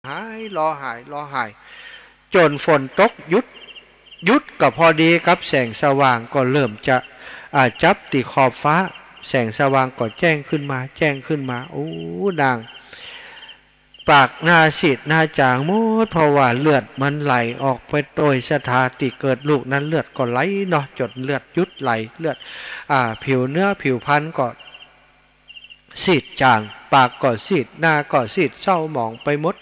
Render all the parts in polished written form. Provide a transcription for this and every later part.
หายรอหายจนฝนตกหยุดก็พอดีกับแสงสว่างก็เริ่มจะจับติขอบฟ้าแสงสว่างก็แจ้งขึ้นมาโอ้นางปากหน้าซีดหน้าจางหมดเพราะว่าเลือดมันไหลออกไปโดยสถาติเกิดลูกนั้นเลือดก็ไหลเนาะจนเลือดยุดไหลเลือดผิวเนื้อผิวพรรณก็ซีดจางปากก็ซีดหน้าก็ซีดเศร้าหมองไปหมด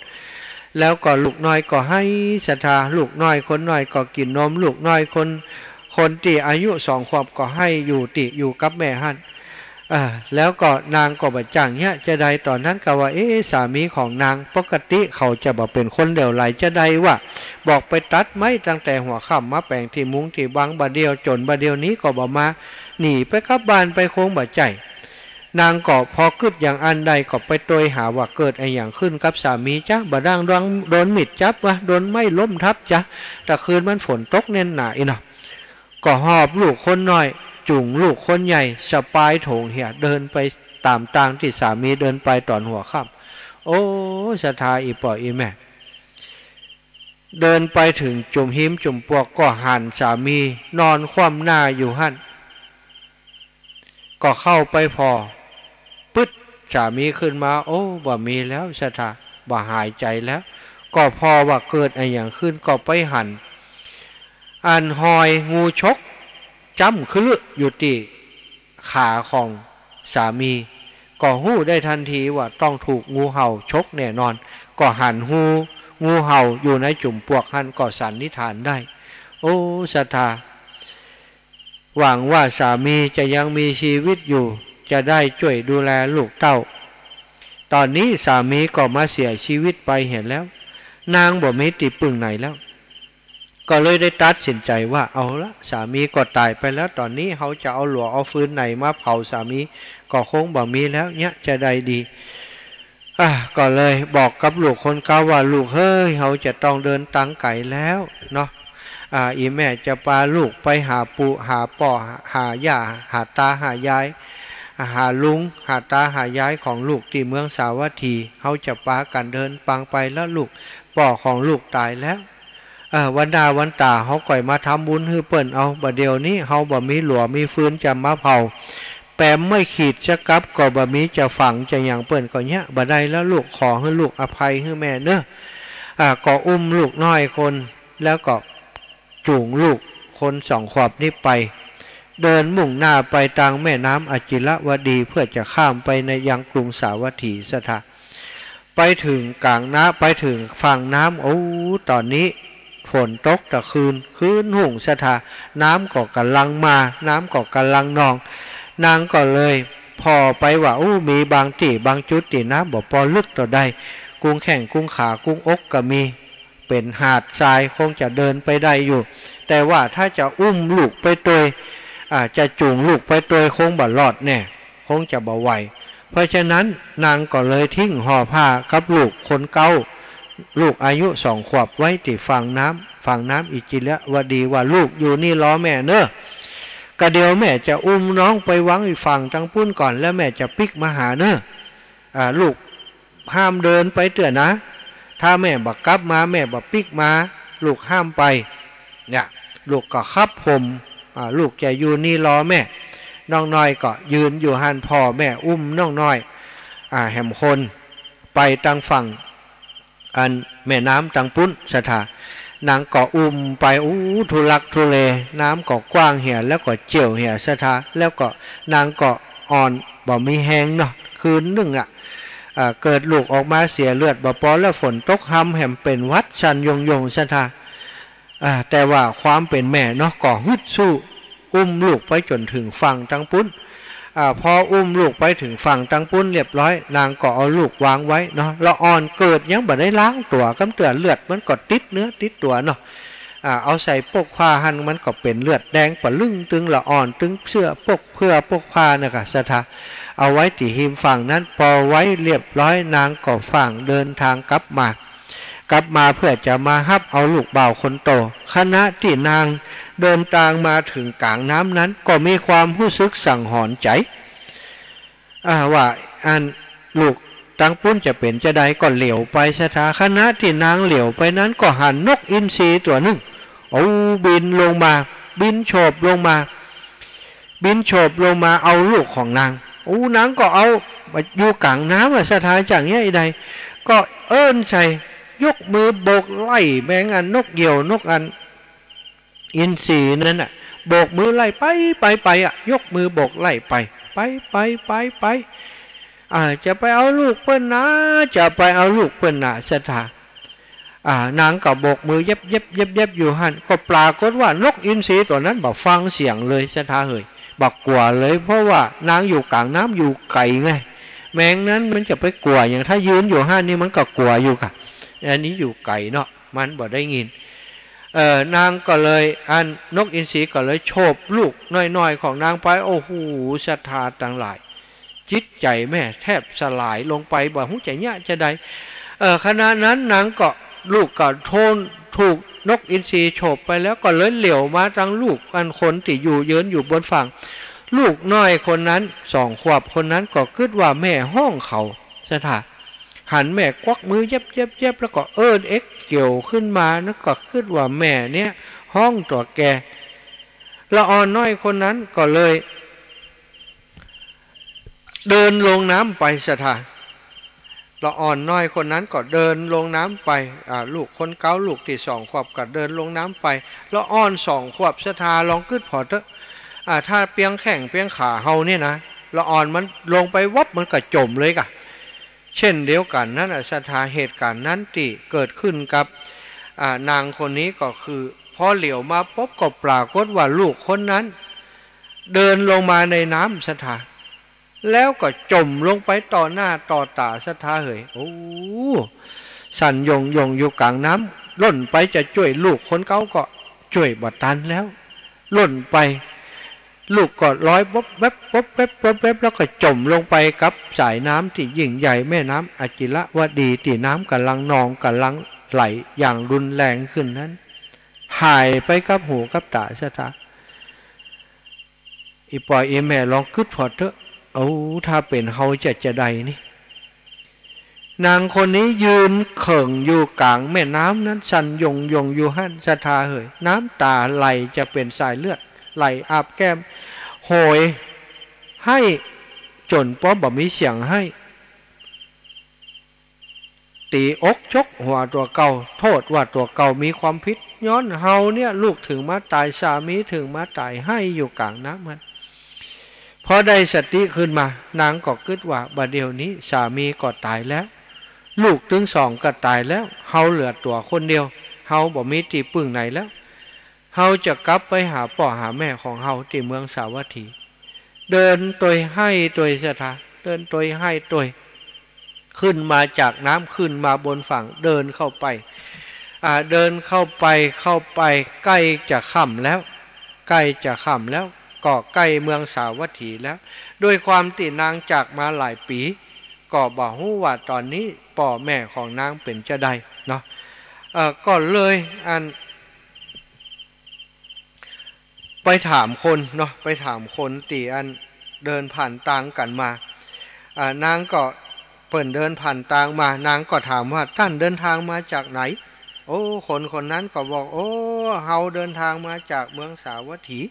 แล้วก็ลูกน้อยก็ให้ศรัทธาลูกน้อยคนน้อยก็กินนมลูกน้อยคนที่อายุ2 ขวบก็ให้อยู่กับแม่หั่นแล้วก็นางก็บ่จ้างเนี่ยจะได้ตอนนั้นก็ว่าสามีของนางปกติเขาจะบ่เป็นคนเดี่ยวไหลจะได้ว่าบอกไปตัดไม้ตั้งแต่หัวค่ำมาแปลงที่มุ้งที่บังบาเดียวจนบาเดียวนี้ก็บ่มาหนีไปกลับบ้านไปโค้งบ่ใจนางก็พอคึดอย่างอันใดก็ไปโดยหาว่าเกิดไอ้อย่างขึ้นกับสามีจ้ะบ่ดังโดนมิดจับวะโดนไม้ล้มทับจ้ะแต่คืนมันฝนตกเน้นหนาอีเนาะก็หอบลูกคนน้อยจุงลูกคนใหญ่สะปายโถงเหี่ยเดินไปตามทางที่สามีเดินไปตอนหัวค่ำโอ้ศรัทธาอีป่ออีแม่เดินไปถึงจุ่มหิมจุ่มปวกก็หันสามีนอนคว่ำหน้าอยู่หั่นก็เข้าไปพอปึ๊ดสามีขึ้นมาโอ้บ่มีแล้วศรัทธาบ่หายใจแล้วก็พอว่าเกิดอะไรอย่างขึ้นก็ไปหันอันหอยงูชกจ้ำคืออยู่ที่ขาของสามีก็หู้ได้ทันทีว่าต้องถูกงูเห่าชกแน่นอนก็หันงูเห่าอยู่ในจุ่มปวกหันก็สันนิษฐานได้โอ้ศรัทธาหวังว่าสามีจะยังมีชีวิตอยู่จะได้ช่วยดูแลลูกเต้าตอนนี้สามีก็มาเสียชีวิตไปเห็นแล้วนางบ่มีติปึงไหนแล้วก็เลยได้ตัดสินใจว่าเอาละสามีก็ตายไปแล้วตอนนี้เขาจะเอาหลัวเอาฟืนไหนมาเผาสามีก็คงบ่มีแล้วเนี่ยจะได้ดีก็เลยบอกกับลูกคนเก่าว่าลูกเฮ้ยเขาจะต้องเดินตังไก่แล้วเนาะอีแม่จะพาลูกไปหาปู่หาป่อหาย่าหาตาหายายหาลุงหาตาหายายของลูกที่เมืองสาวัตถีเขาจะพากันเดินปังไปแล้วลูกป่อของลูกตายแล้ววันดาวันตาเขาก่อยมาทำบุญฮือเปิ่นเอาบ่เดียวนี้เขาบ่มีหลัวมีฟืนจะมาเผาแปมไม่ขีดจะกลับก็บ่มีจะฝังจะอย่างเปิ่นก็เนี้ยบ่ได้แล้วลูกขอให้ลูกอภัยให้แม่เนอะก็อุ้มลูกน้อยคนแล้วก็จูงลูกคน2 ขวบนี้ไปเดินมุ่งหน้าไปทางแม่น้ำอจิรวดีเพื่อจะข้ามไปในยังกรุงสาวัตถีสถาไปถึงกลางน้ำไปถึงฝั่งน้ำโอ้ตอนนี้ฝนตกตะคืนหุ่งสถาน้ำก็กำลังมาน้ำก็กำลังนองนางก็เลยพอไปว่ามีบางที่บางจุดที่น้ำบ่พอลึกต่อได้กุ้งแข้งกุ้งขากุ้งอกก็มีเป็นหาดทรายคงจะเดินไปได้อยู่แต่ว่าถ้าจะอุ้มลูกไปตัวจะจูงลูกไปตัวคงบ่รอดแน่คงจะบ่ไหวเพราะฉะนั้นนางก็เลยทิ้งห่อผ้ากับลูกคนเก่าลูกอายุ2 ขวบไว้ที่ฝั่งน้ำอิจิรวดีว่าลูกอยู่นี่รอแม่เนอะก็เดี๋ยวแม่จะอุ้มน้องไปวางอีกฝั่งทางปุ้นก่อนแล้วแม่จะปิกมาหาเนอะลูกห้ามเดินไปเตื่อนะถ้าแม่บักกลับมาแม่บักปิกมาลูกห้ามไปเนี่ยลูกก็ขับผมลูกจะอยู่นี่รอแม่น้องน้อยก็ยืนอยู่หันพ่อแม่อุ้มน้องน้อยแหมคนไปทางฝั่งอันแม่น้ำทางปุ้นสถานางก็อุ้มไปทุลักทุเลน้ำก็กว้างเหี่ยแล้วก็เจียวเหี่ยสถาแล้วก็นางก็อ่อนบ่มีแห้งเนาะคืนนึงเกิดลูกออกมาเสียเลือดบ่พอแล้วฝนตกห้ำแหมเป็นวัดชันยงสถาแต่ว่าความเป็นแม่เนาะก็ฮึดสู้อุ้มลูกไปจนถึงฝั่งทางปุ้นพออุ้มลูกไปถึงฝั่งทางปุ้นเรียบร้อยนางก็เอาลูกวางไว้เนาะละอ่อนเกิดยังบ่ได้ล้างตัวกำเตือเลือดมันก็ติดเนื้อติดตัวเนาะเอาใส่ปกผ้าหั่นมันก็เป็นเลือดแดงปะลึ่งตึงละอ่อนตึงเสื้อปกเพื่อปกผ้านะคะสถาเอาไว้ที่หิมฝั่งนั้นพอไว้เรียบร้อยนางก็ฝั่งเดินทางกลับมาเพื่อจะมาฮับเอาลูกบ่าวคนโตขณะที่นางเดินทางมาถึงกลางน้ำนั้นก็มีความรู้สึกสั่งหอนใจว่าลูก ตังปุ้นจะเป็นจะใดก็เหลียวไปสถาคณะที่นางเหลียวไปนั้นก็หันนกอินทรีตัวหนึ่งเอาบินลงมาบินโฉบลงมาเอาลูกของนางนางก็เอาอยู่กลางน้ำสถาจากเนี้ยใดก็เอิ้นใส่ยกมือโบกไล่แมงอันนกเหยี่ยวนกอันอินทรีนั่นน่ะโบกมือไล่ไปอ่ะยกมือโบกไล่ไปจะไปเอาลูกเปิ้นนะสถานางก็โบกมือเย็บอยู่หันก็ปรากฏว่านกอินทรีตัวนั้นบอกฟังเสียงเลยสถาเฮยบอกกลัวเลยเพราะว่านางอยู่กลางน้ำอยู่ไกลไงแมงนั้นมันจะไปกลัวอย่างถ้ายืนอยู่ห้านี่มันก็กลัวอยู่ค่ะอันนี้อยู่ไกลเนาะมันบ่ได้ยินนางก็เลยนกอินทรีก็เลยโฉบลูกน้อยๆของนางไปโอ้โหศรัทธาต่างหลายจิตใจแม่แทบสลายลงไปบ่หูใจยะจะใดขณะนั้นนางก็ลูกก็โทนถูกนกอินทรีโฉบไปแล้วก็เลยเหลียวมาทางลูกคนที่อยู่ยืนอยู่บนฝั่งลูกน้อยคนนั้น2 ขวบคนนั้นก็คิดว่าแม่ห้องเขาสถาหันแม่ควักมือเย็บแล้วก็เอ็กเกี่ยวขึ้นมาแล้วก็คิดว่าแม่เนี่ยห้องตัวแกละอ่อนน้อยคนนั้นก็เลยเดินลงน้ำไปสถาละอ่อนน้อยคนนั้นก็เดินลงน้ำไปลูกคนเก้าลูกที่2 ขวบก็เดินลงน้ำไปละอ่อน2 ขวบสถาลองกึดพอเถอะถ้าเปียงแข้งเปียงขาเฮาเนี่ยนะละอ่อนมันลงไปวับมันก็จมเลยกะเช่นเดียวกันนั่นสถาเหตุการณ์นั้นที่เกิดขึ้นกับนางคนนี้ก็คือพอเหลียวมาปุ๊บก็ปรากฏว่าลูกคนนั้นเดินลงมาในน้ำสถาแล้วก็จมลงไปต่อหน้าต่อตาสถาเหยสั่นยงอยู่กลางน้ำล่นไปจะช่วยลูกคนเก่าก็ช่วยบัดตันแล้วล่นไปลูกก็ลอยป๊บแป๊บแล้วก็จมลงไปกับสายน้ำที่ยิ่งใหญ่แม่น้ำอจิระวดีที่น้ำกำลังนองกำลังไหลอย่างรุนแรงขึ้นนั้นหายไปกับหูกับตาสถาอีปล่อยอีแม่ลองคิดพอเถอะถ้าเป็นเฮาจะใดนี่นางคนนี้ยืนเข่งอยู่กลางแม่น้ำนั้นสั่นยงอยู่หั่นสถาเฮยน้ำตาไหลจะเป็นสายเลือดไหลอาบแก้มโหยให้จนป้อมบ่มีเสียงให้ตีอกชกหัวตัวเก่าโทษว่าตัวเก่ามีความผิดย้อนเฮาเนี่ยลูกถึงมาตายสามีถึงมาตายให้อยู่กลางน้ำมันพอได้สติขึ้นมานางก็คิดว่าบัดเดี๋ยวนี้สามีก็ตายแล้วลูกถึง2ก็ตายแล้วเฮาเหลือตัวคนเดียวเฮาบ่มีที่พึ่งไหนแล้วเฮาจะกลับไปหาพ่อหาแม่ของเฮาที่เมืองสาวัตถีเดินตัวให้ตัวสถาเดินตัวให้ตัวขึ้นมาจากน้ำขึ้นมาบนฝั่งเดินเข้าไปเดินเข้าไปใกล้จะค่ำแล้วก็ใกล้เมืองสาวัตถีแล้วด้วยความที่นางจากมาหลายปีก็บอกว่าตอนนี้พ่อแม่ของนางเป็นจะได้เนาะก็เลยไปถามคนเนาะไปถามคนที่เดินผ่านทางกันมานางก็เปิ่นเดินผ่านทางมานางก็ถามว่าท่านเดินทางมาจากไหนคนนั้นก็บอกเฮาเดินทางมาจากเมืองสาวัตถี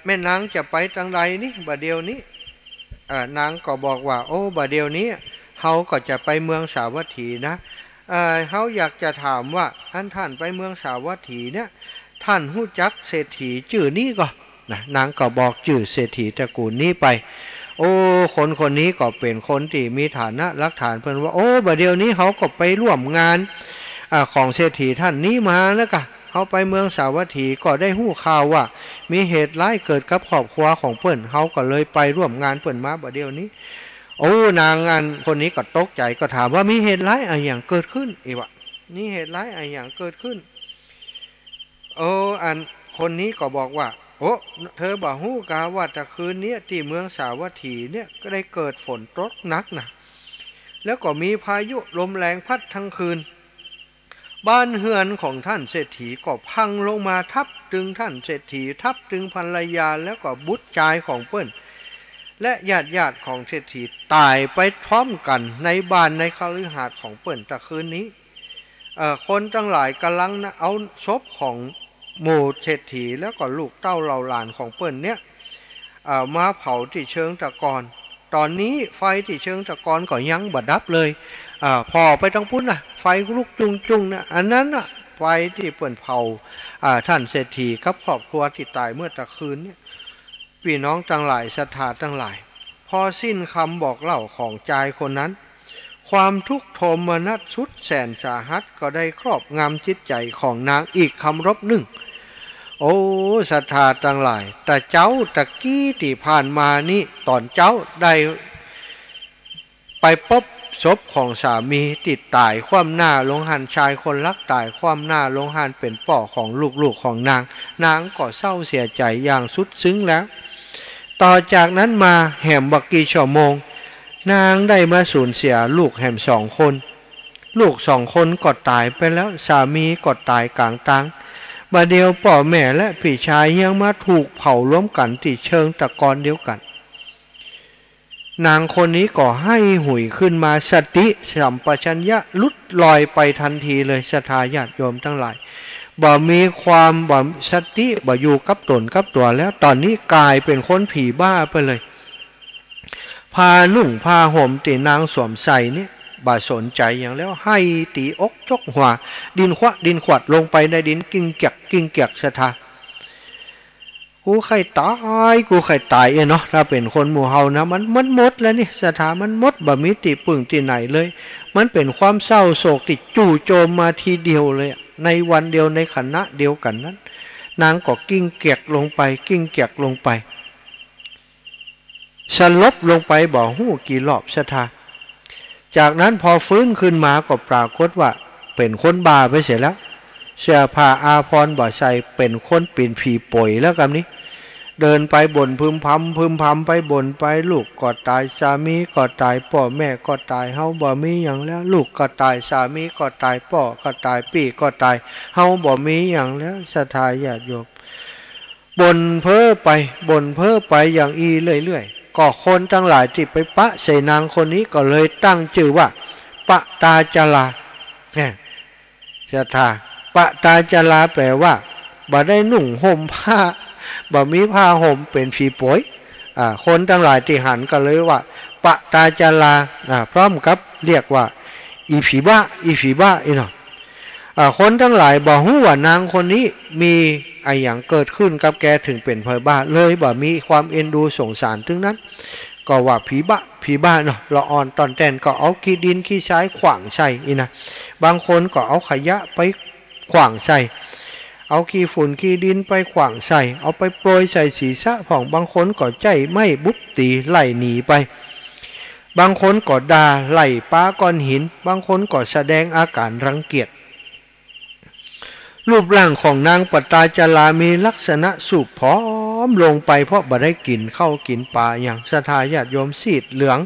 แม่นางจะไปทางใดนี่บัดเดียวนี้นางก็บอกว่าบัดเดียวนี้เฮาก็จะไปเมืองสาวัตถีนะเฮาอยากจะถามว่าท่านไปเมืองสาวัตถีเนี่ยท่านฮู้จักเศรษฐีชื่อนี้ก็นางก็บอกชื่อเศรษฐีตระกูลนี้ไปคนนี้ก็เป็นคนที่มีฐานะหลักฐานเพิ่นว่าบัดเดี๋ยวนี้เขาก็ไปร่วมงานของเศรษฐีท่านนี้มาแล้วก็เขาไปเมืองสาวัตถีก็ได้ฮู้ข่าวว่ามีเหตุร้ายเกิดกับครอบครัวของเพิ่นเขาก็เลยไปร่วมงานเพิ่นมาบัดเดี๋ยวนี้นางคนนี้ก็ตกใจก็ถามว่ามีเหตุร้ายอะไรอย่างเกิดขึ้นอีวะนี่เหตุร้ายอะไรอย่างเกิดขึ้นคนนี้ก็บอกว่าเธอบอกฮู้กาว่าแต่คืนนี้ที่เมืองสาวัตถีเนี่ยก็ได้เกิดฝนตกหนักนะแล้วก็มีพายุลมแรงพัดทั้งคืนบ้านเฮือนของท่านเศรษฐีก็พังลงมาทับตึงท่านเศรษฐีทับตึงภรรยาแล้วก็บุตรชายของเปิ้น และญาติของเศรษฐีตายไปพร้อมกันในบ้านในคฤหาสน์ของเปิ้นตะคืนนี้คนทั้งหลายกำลังนะเอาศพของหมู่เศรษฐีแล้วก็ลูกเต้าเหล่าหลานของเปิ้นเนี่ยมาเผาที่เชิงตะกอนตอนนี้ไฟที่เชิงตะกอนก็ยังบ่ดับเลยพอไปต้องพุ่นนะไฟลุกจุงนะอันนั้นนะไฟที่เปิ้นเผาท่านเศรษฐีกับครอบครัวที่ตายเมื่อตะคืนเนี่ยพี่น้องทั้งหลายศรัทธาทั้งหลายพอสิ้นคำบอกเล่าของชายคนนั้นความทุกข์โทมนัสสุดแสนสาหัสก็ได้ครอบงำจิตใจของนางอีกคำรบหนึ่งโอ้ศรัทธาทั้งหลายแต่เจ้าตะกี้ที่ผ่านมานี่ตอนเจ้าได้ไปพบศพของสามีติดตายคว่ำหน้าลงหันชายคนรักตายคว่ำหน้าลงหันเป็นป่อของลูกๆของนางก็เศร้าเสียใจอย่างสุดซึ้งแล้วต่อจากนั้นมาแหมบักกี่ชั่วโมงนางได้มาสูญเสียลูกแหม2 คนลูก2 คนก็ตายไปแล้วสามีก็ตายกลางตังบาเดียวพ่อแม่และพี่ชายยังมาถูกเผาล้มกันที่เชิงตะกอนเดียวกันนางคนนี้ก็ให้หุยขึ้นมาสติสัมปชัญญะลุดลอยไปทันทีเลยศรัทธาญาติโยมทั้งหลายบ่มีความบ่สติบ่อยู่กับตนกับตัวแล้วตอนนี้กลายเป็นคนผีบ้าไปเลยพานุ่งพาห่มตีนางสวมใส่นี่บ่สนใจอย่างแล้วให้ตีอกจกหัวดินขวัดลงไปในดินกิ้งเกียกศรัทธากูใครตายเนาะถ้าเป็นคนหมู่เฮานะมันหมดแล้วนี่ศรัทธามันหมดบ่มีติปึ่งที่ไหนเลยมันเป็นความเศร้าโศกที่จู่โจมมาทีเดียวเลยในวันเดียวในขณะเดียวกันนั้นนางก็กิ้งเกียกลงไปสลบลงไปบ่ฮู้กี่รอบศรัทธาจากนั้นพอฟื้นขึ้นมาก็ปรากฏว่าเป็นคนบ้าไปเสียแล้วเสื้อผ้าอาภรณ์บ่ใส่เป็นคนปีนผีป่วยแล้วกันนี้เดินไปบ่นพึมพำไปบ่นไปลูกก็ตายสามีก็ตายพ่อแม่ก็ตายเฮาบ่มีหยังแล้วลูกก็ตายสามีก็ตายพ่อก็ตายพี่ก็ตายเฮาบ่มีหยังแล้วศรัทธาญาติโยมบ่นเพ้อไปอย่างอีเรื่อยๆก็คนทั้งหลายที่ไปปะใส่นางคนนี้ก็เลยตั้งชื่อว่าปะตาจลาศรัทธาปะตาจลาแปลว่าบ่ได้นุ่งห่มผ้าบ่มีผ้าห่มเป็นผีป่วยคนทั้งหลายที่หันก็เลยว่าปะตาจลาพร้อมกับเรียกว่าอีผีบ้าอีเนาะคนทั้งหลายบ่ฮู้ว่านางคนนี้มีอย่างเกิดขึ้นกับแกถึงเป็นผีบ้าเลยบ่มีความเอ็นดูสงสารถึงนั้นก็ว่าผีบ้าเนาะละอ่อนตอนแตนก็เอาขี้ดินขี้ทรายขวางใส่อีนะบางคนก็เอาขยะไปขวางใส่เอาขี้ฝุ่นขี้ดินไปขวางใส่เอาไปโปรยใส่ศีรษะของบางคนก็ใจไม่บุบตีไล่หนีไปบางคนก็ด่าไล่ป้าก้อนหินบางคนก็แสดงอาการรังเกียจรูปร่างของนางปตาจลามีลักษณะสูบผอมลงไปเพราะบ่ได้กินข้าวกินปลาอย่างศรัทธาญาติโยมซีดเหลือง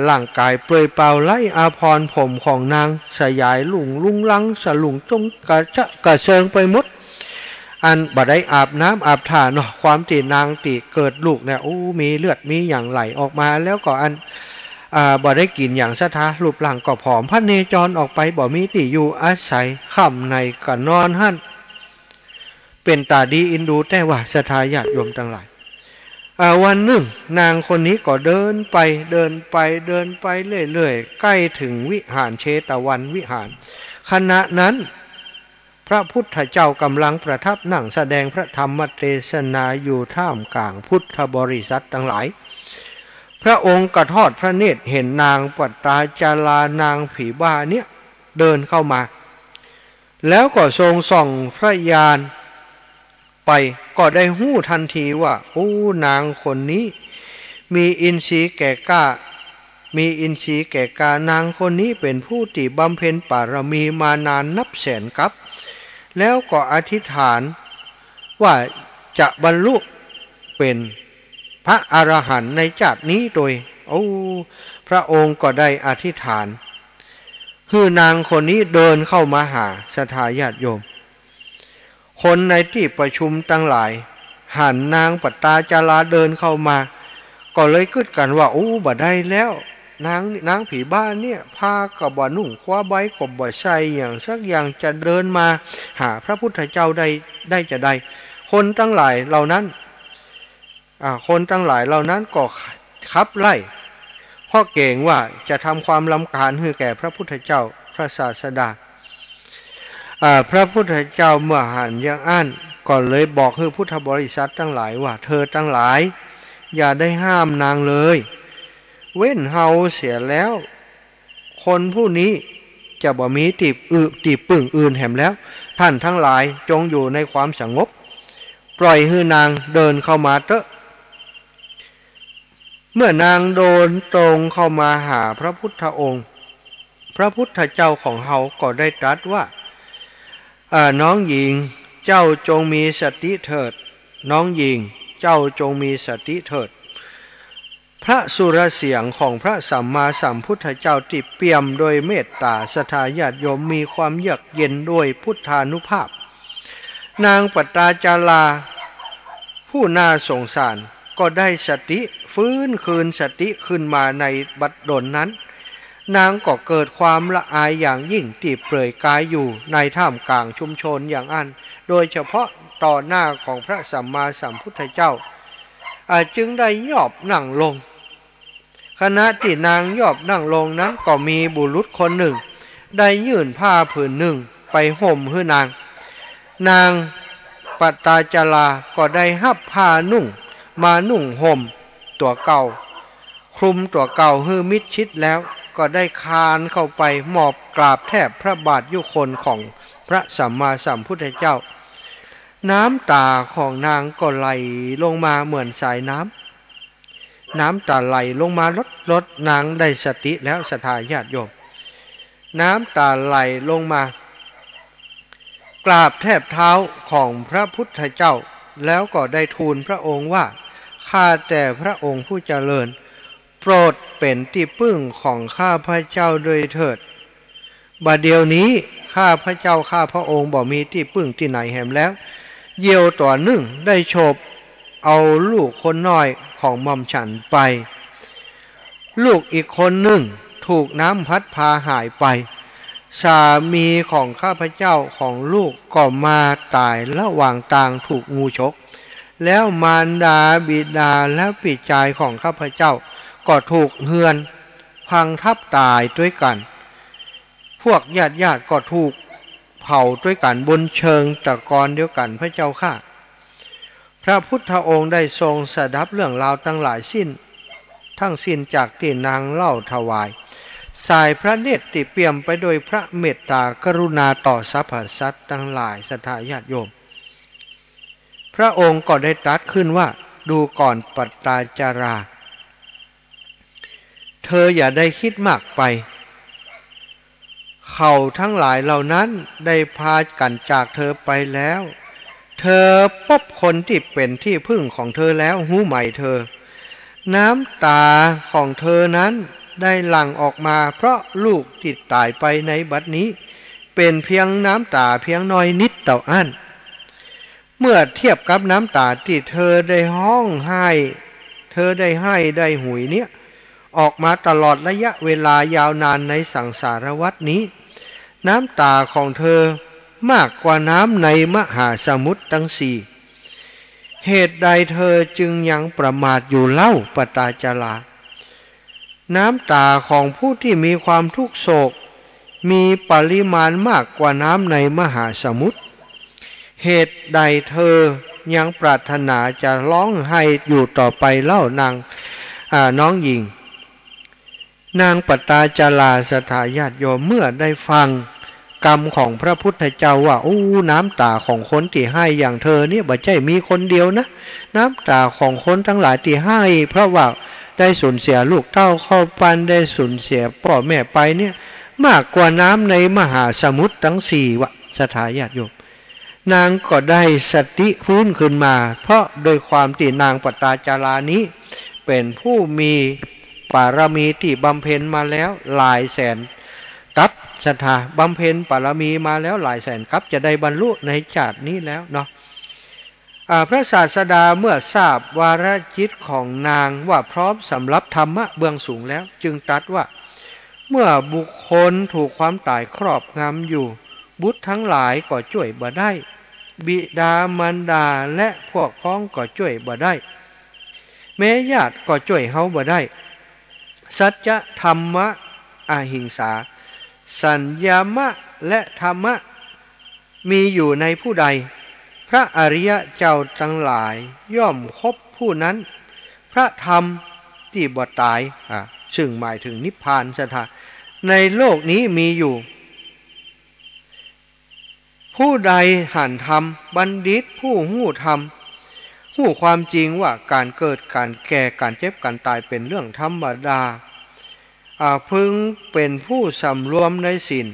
ร่างกายเปลือยเปล่าไร้อาภรณ์ผมของนางสยายลุงลังสลุงจงกระเซิงไปหมดอันบ่ได้อาบน้ำอาบท่าเนาะความที่นางติเกิดลูกเนี่ยมีเลือดมีอย่างไหลออกมาแล้วก็บ่ได้กินอย่างศรัทธารูปร่างก็ผอมพระเนจรออกไปบ่มีที่อยู่อาศัยค่ำในก็นอนหั่นเป็นตาดีอินดูแต่ว่าศรัทธาญาติโยมทั้งหลายวันหนึ่งนางคนนี้ก็เดินไปเรื่อยๆใกล้ถึงวิหารเชตวันวิหารขณะนั้นพระพุทธเจ้ากำลังประทับนั่งแสดงพระธรรมเทศนาอยู่ท่ามกลางพุทธบริษัททั้งหลายพระองค์กระทอดพระเนตรเห็นนางปตาจลานางผีบ้าเนี่ยเดินเข้ามาแล้วก็ทรงส่องพระญาณไปก็ได้หู้ทันทีว่านางคนนี้มีอินทรีย์แก่กล้านางคนนี้เป็นผู้ที่บำเพ็ญบารมีมานานนับแสนกับแล้วก็อธิษฐานว่าจะบรรลุเป็นพระอรหันต์ในชาตินี้โดยพระองค์ก็ได้อธิษฐานคือนางคนนี้เดินเข้ามาหาศรัทธาญาติโยมคนในที่ประชุมทั้งหลายหันนางปตาจลาเดินเข้ามา ก็เลยคิดกันว่าบ่ได้แล้วนางผีบ้านเนี่ยผ้าก็บ่นุ่งคว้าใบก็บ่ใส่อย่างสักอย่างจะเดินมาหาพระพุทธเจ้าได้จะได้คนทั้งหลายเหล่านั้นก็ขับไล่เพราะเกรงว่าจะทำความรำคาญให้แก่พระพุทธเจ้าพระศาสดาพระพุทธเจ้าเมื่อหันยังอ่านก็เลยบอกให้พุทธบริษัททั้งหลายว่าเธอทั้งหลายอย่าได้ห้ามนางเลยเว้นเฮาเสียแล้วคนผู้นี้จะบ่มีตีปึ่งอื่นแห่มแล้วท่านทั้งหลายจงอยู่ในความสงบปล่อยให้นางเดินเข้ามาเถอะเมื่อนางโดนตรงเข้ามาหาพระพุทธองค์พระพุทธเจ้าของเฮาก็ได้ตรัสว่าน้องหญิงเจ้าจงมีสติเถิดน้องหญิงเจ้าจงมีสติเถิดพระสุรเสียงของพระสัมมาสัมพุทธเจ้าที่เปี่ยมโดยเมตตาศรัทธาญาติโยมมีความเยือกเย็นด้วยพุทธานุภาพนางปตาจาราผู้น่าสงสารก็ได้สติฟื้นคืนสติขึ้นมาในบัดดลนั้นนางก็เกิดความละอายอย่างยิ่งที่เปลือยกายอยู่ในท่ามกลางชุมชนอย่างอันโดยเฉพาะต่อหน้าของพระสัมมาสัมพุทธเจ้าจึงได้ยอบนั่งลงขณะที่นางยอบนั่งลงนั้นก็มีบุรุษคนหนึ่งได้ยื่นผ้าผืนหนึ่งไปห่มให้นางปตาจาราก็ได้หับผ้านุ่งมานุ่งห่มตัวเก่าคลุมตัวเก่าให้มิดชิดแล้วก็ได้คานเข้าไปหมอบกราบแทบพระบาทยุคนของพระสัมมาสัมพุทธเจ้าน้ำตาของนางก็ไหลลงมาเหมือนสายน้ำตาไหลลงมาลดนางได้สติแล้วศรัทธาญาติโยมน้ำตาไหลลงมากราบแทบเท้าของพระพุทธเจ้าแล้วก็ได้ทูลพระองค์ว่าข้าแต่พระองค์ผู้เจริญโปรดเป็นที่พึ่งของข้าพระเจ้าโดยเถิดบัดเดี๋ยวนี้ข้าพระเจ้าข้าพระองค์บ่มีที่พึ่งที่ไหนแห่มแล้วเยี่ยวตัวหนึ่งได้โฉบเอาลูกคนน้อยของหม่อมฉันไปลูกอีกคนหนึ่งถูกน้ำพัดพาหายไปสามีของข้าพเจ้าของลูกก็มาตายระหว่างทางถูกงูฉกแล้วมารดาบิดาและปิจายของข้าพเจ้าก็ถูกเฮือนพังทับตายด้วยกันพวกญาติก็ถูกเผาด้วยกันบนเชิงตะกอนเดียวกันพระเจ้าข้าพระพุทธองค์ได้ทรงสดับเรื่องราวทั้งหลายทั้งสิ้นจากที่นางเล่าถวายสายพระเนตรที่เปี่ยมไปโดยพระเมตตากรุณาต่อสรรพสัตว์ทั้งหลายศรัทธาญาติโยมพระองค์ก็ได้ตรัสขึ้นว่าดูก่อนปตาจาราเธออย่าได้คิดมากไปเขาทั้งหลายเหล่านั้นได้พากันจากเธอไปแล้วเธอพบคนที่เป็นที่พึ่งของเธอแล้วหูใหม่เธอน้ำตาของเธอนั้นได้หลั่งออกมาเพราะลูกที่ตายไปในบัดนี้เป็นเพียงน้ำตาเพียงน้อยนิดเต่าอั้นเมื่อเทียบกับน้ำตาที่เธอได้ห้องไห้ได้หุยเนี่ยออกมาตลอดระยะเวลายาวนานในสังสารวัฏนี้น้ำตาของเธอมากกว่าน้ำในมหาสมุทรทั้งสี่เหตุใดเธอจึงยังประมาทอยู่เล่าปตาจาราน้ำตาของผู้ที่มีความทุกโศกมีปริมาณมากกว่าน้ำในมหาสมุทรเหตุใดเธอยังปรารถนาจะร้องไห้อยู่ต่อไปเล่านางน้องหญิงนางปตาจาราศรัทธาญาติโยมเมื่อได้ฟังกรรมของพระพุทธเจ้าว่าน้ำตาของคนที่ให้อย่างเธอเนี่ยบ่ใช่มีคนเดียวนะน้ำตาของคนทั้งหลายที่ให้เพราะว่าได้สูญเสียลูกเต้าเข้าปันได้สูญเสียพ่อแม่ไปเนี่ยมากกว่าน้ำในมหาสมุทรทั้งสี่วะศรัทธาญาติโยมนางก็ได้สติฟื้นขึ้นมาเพราะโดยความที่นางปตาจารานี้เป็นผู้มีปารมีที่บำเพ็ญมาแล้วหลายแสนกับศรัทธาบำเพ็ญปารมีมาแล้วหลายแสนกับจะได้บรรลุในชาตินี้แล้วเนาะ พระศาสดาเมื่อทราบวาระจิตของนางว่าพร้อมสำหรับธรรมะเบื้องสูงแล้วจึงตรัสว่าเมื่อบุคคลถูกความตายครอบงำอยู่บุตรทั้งหลายก็ช่วยบ่ได้บิดามารดาและพวกพ้องก็ช่วยบ่ได้แม้ญาติก็ช่วยเฮาบ่ได้สัจจะธรรมะอหิงสาสัญญามะและธรรมะมีอยู่ในผู้ใดพระอริยเจ้าทั้งหลายย่อมคบผู้นั้นพระธรรมที่บ่ตายซึ่งหมายถึงนิพพานสถานในโลกนี้มีอยู่ผู้ใดหันธรรมบัณฑิตผู้หู้ธรรมหู้ความจริงว่าการเกิดการแก่การเจ็บการตายเป็นเรื่องธรรมดาพึงเป็นผู้สำรวมในศีล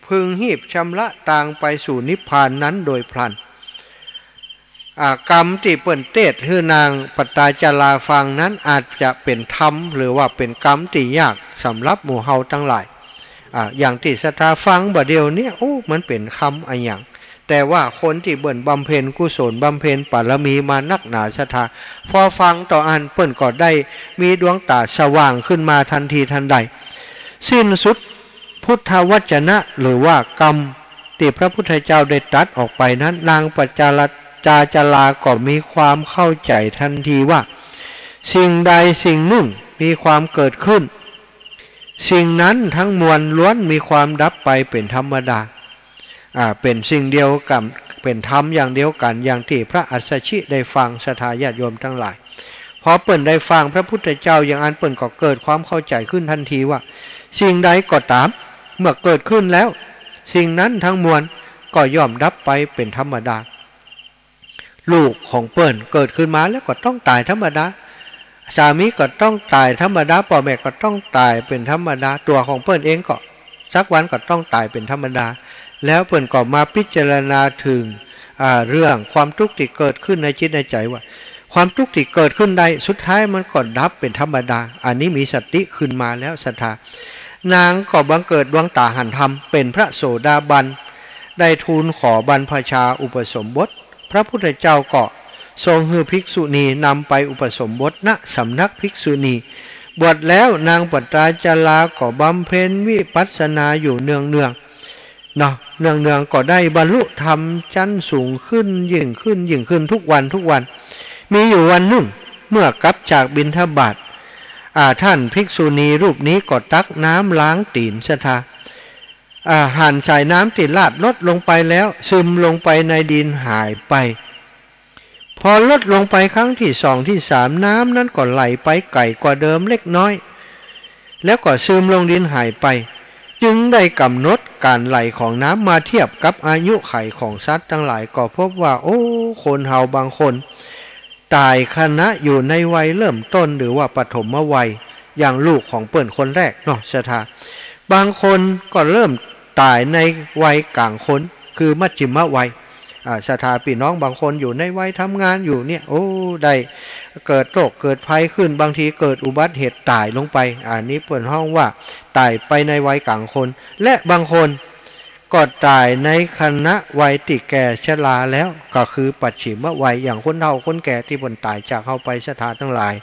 พึงหีบชำระต่างไปสู่นิพพานนั้นโดยพลันกรรมที่เปิ่นเทศคือนางปตาจาราฟังนั้นอาจจะเป็นธรรมหรือว่าเป็นกรรมที่ยากสำหรับหมู่เฮาทั้งหลายอย่างที่ศรัทธาฟังบ่เดียวนี้มันเป็นคำอะไรอย่างแต่ว่าคนที่เบิ่นบำเพ็ญกุศลบำเพ็ญบารมีมานักหนาศรัทธาพอฟังต่ออันเปิ้นก็ได้มีดวงตาสว่างขึ้นมาทันทีทันใดสิ้นสุดพุทธวจนะหรือว่ากรรมที่พระพุทธเจ้าได้ตรัสออกไปนั้นนางปัจจาราก็มีความเข้าใจทันทีว่าสิ่งใดสิ่งหนึ่งมีความเกิดขึ้นสิ่งนั้นทั้งมวลล้วนมีความดับไปเป็นธรรมดาเป็นสิ่งเดียวกันเป็นธรรมอย่างเดียวกันอย่างที่พระอัสสชิได้ฟังศรัทธาญาติโยมทั้งหลายพอเปิ่นได้ฟังพระพุทธเจ้าอย่างอันเปิ่นก็เกิดความเข้าใจขึ้นทันทีว่าสิ่งใดก็ตามเมื่อเกิดขึ้นแล้วสิ่งนั้นทั้งมวลก็ย่อมดับไปเป็นธรรมดาลูกของเปิ้นเกิดขึ้นมาแล้วก็ต้องตายธรรมดาสามีก็ต้องตายธรรมดาพ่อแม่ก็ต้องตายเป็นธรรมดาตัวของเปิ้นเองก็สักวันก็ต้องตายเป็นธรรมดาแล้วเปิ้นก็มาพิจารณาถึงเรื่องความทุกข์ที่เกิดขึ้นในจิตในใจว่าความทุกข์ที่เกิดขึ้นใดสุดท้ายมันก็ดับเป็นธรรมดาอันนี้มีสติขึ้นมาแล้วศรัทธานางก็บังเกิดดวงตาหันธรรมเป็นพระโสดาบันได้ทูลขอบรรพชาอุปสมบทพระพุทธเจ้าก็ทรงให้ภิกษุณีนำไปอุปสมบทณสำนักภิกษุณีบวชแล้วนางปัตตาจาราก็บำเพ็ญวิปัสสนาอยู่เนืองเนืองก็ได้บรรลุธรรมชั้นสูงขึ้นยิ่งขึ้นทุกวันมีอยู่วันหนึ่งเมื่อกลับจากบิณฑบาตท่านภิกษุณีรูปนี้ก็ตักน้ำล้างตีนศรัทธาหันสายน้ำที่ลาดลดลงไปแล้วซึมลงไปในดินหายไปพอลดลงไปครั้งที่สองที่สามน้ำนั้นก็ไหลไปไกลกว่าเดิมเล็กน้อยแล้วก็ซึมลงดินหายไปจึงได้กำหนดการไหลของน้ำมาเทียบกับอายุไขของสัตว์ทั้งหลายก็พบว่าคนเฮาบางคนตายขณะอยู่ในวัยเริ่มต้นหรือว่าปฐมวัยอย่างลูกของเปิ้นคนแรกศรัทธาบางคนก็เริ่มตายในวัยกลางคนคือมัชฌิมวัยศรัทธาพี่น้องบางคนอยู่ในวัยทำงานอยู่เนี่ยได้เกิดโรคเกิดภัยขึ้นบางทีเกิดอุบัติเหตุตายลงไปนี้เปิดห้องว่าตายไปในวัยกลางคนและบางคนก็ตายในขณะวัยที่แก่ชราแล้วก็คือปัจฉิมวัยอย่างคนเฒ่าคนแก่ที่เพิ่นตายจากเข้าไปศรัทธาทั้งหลาย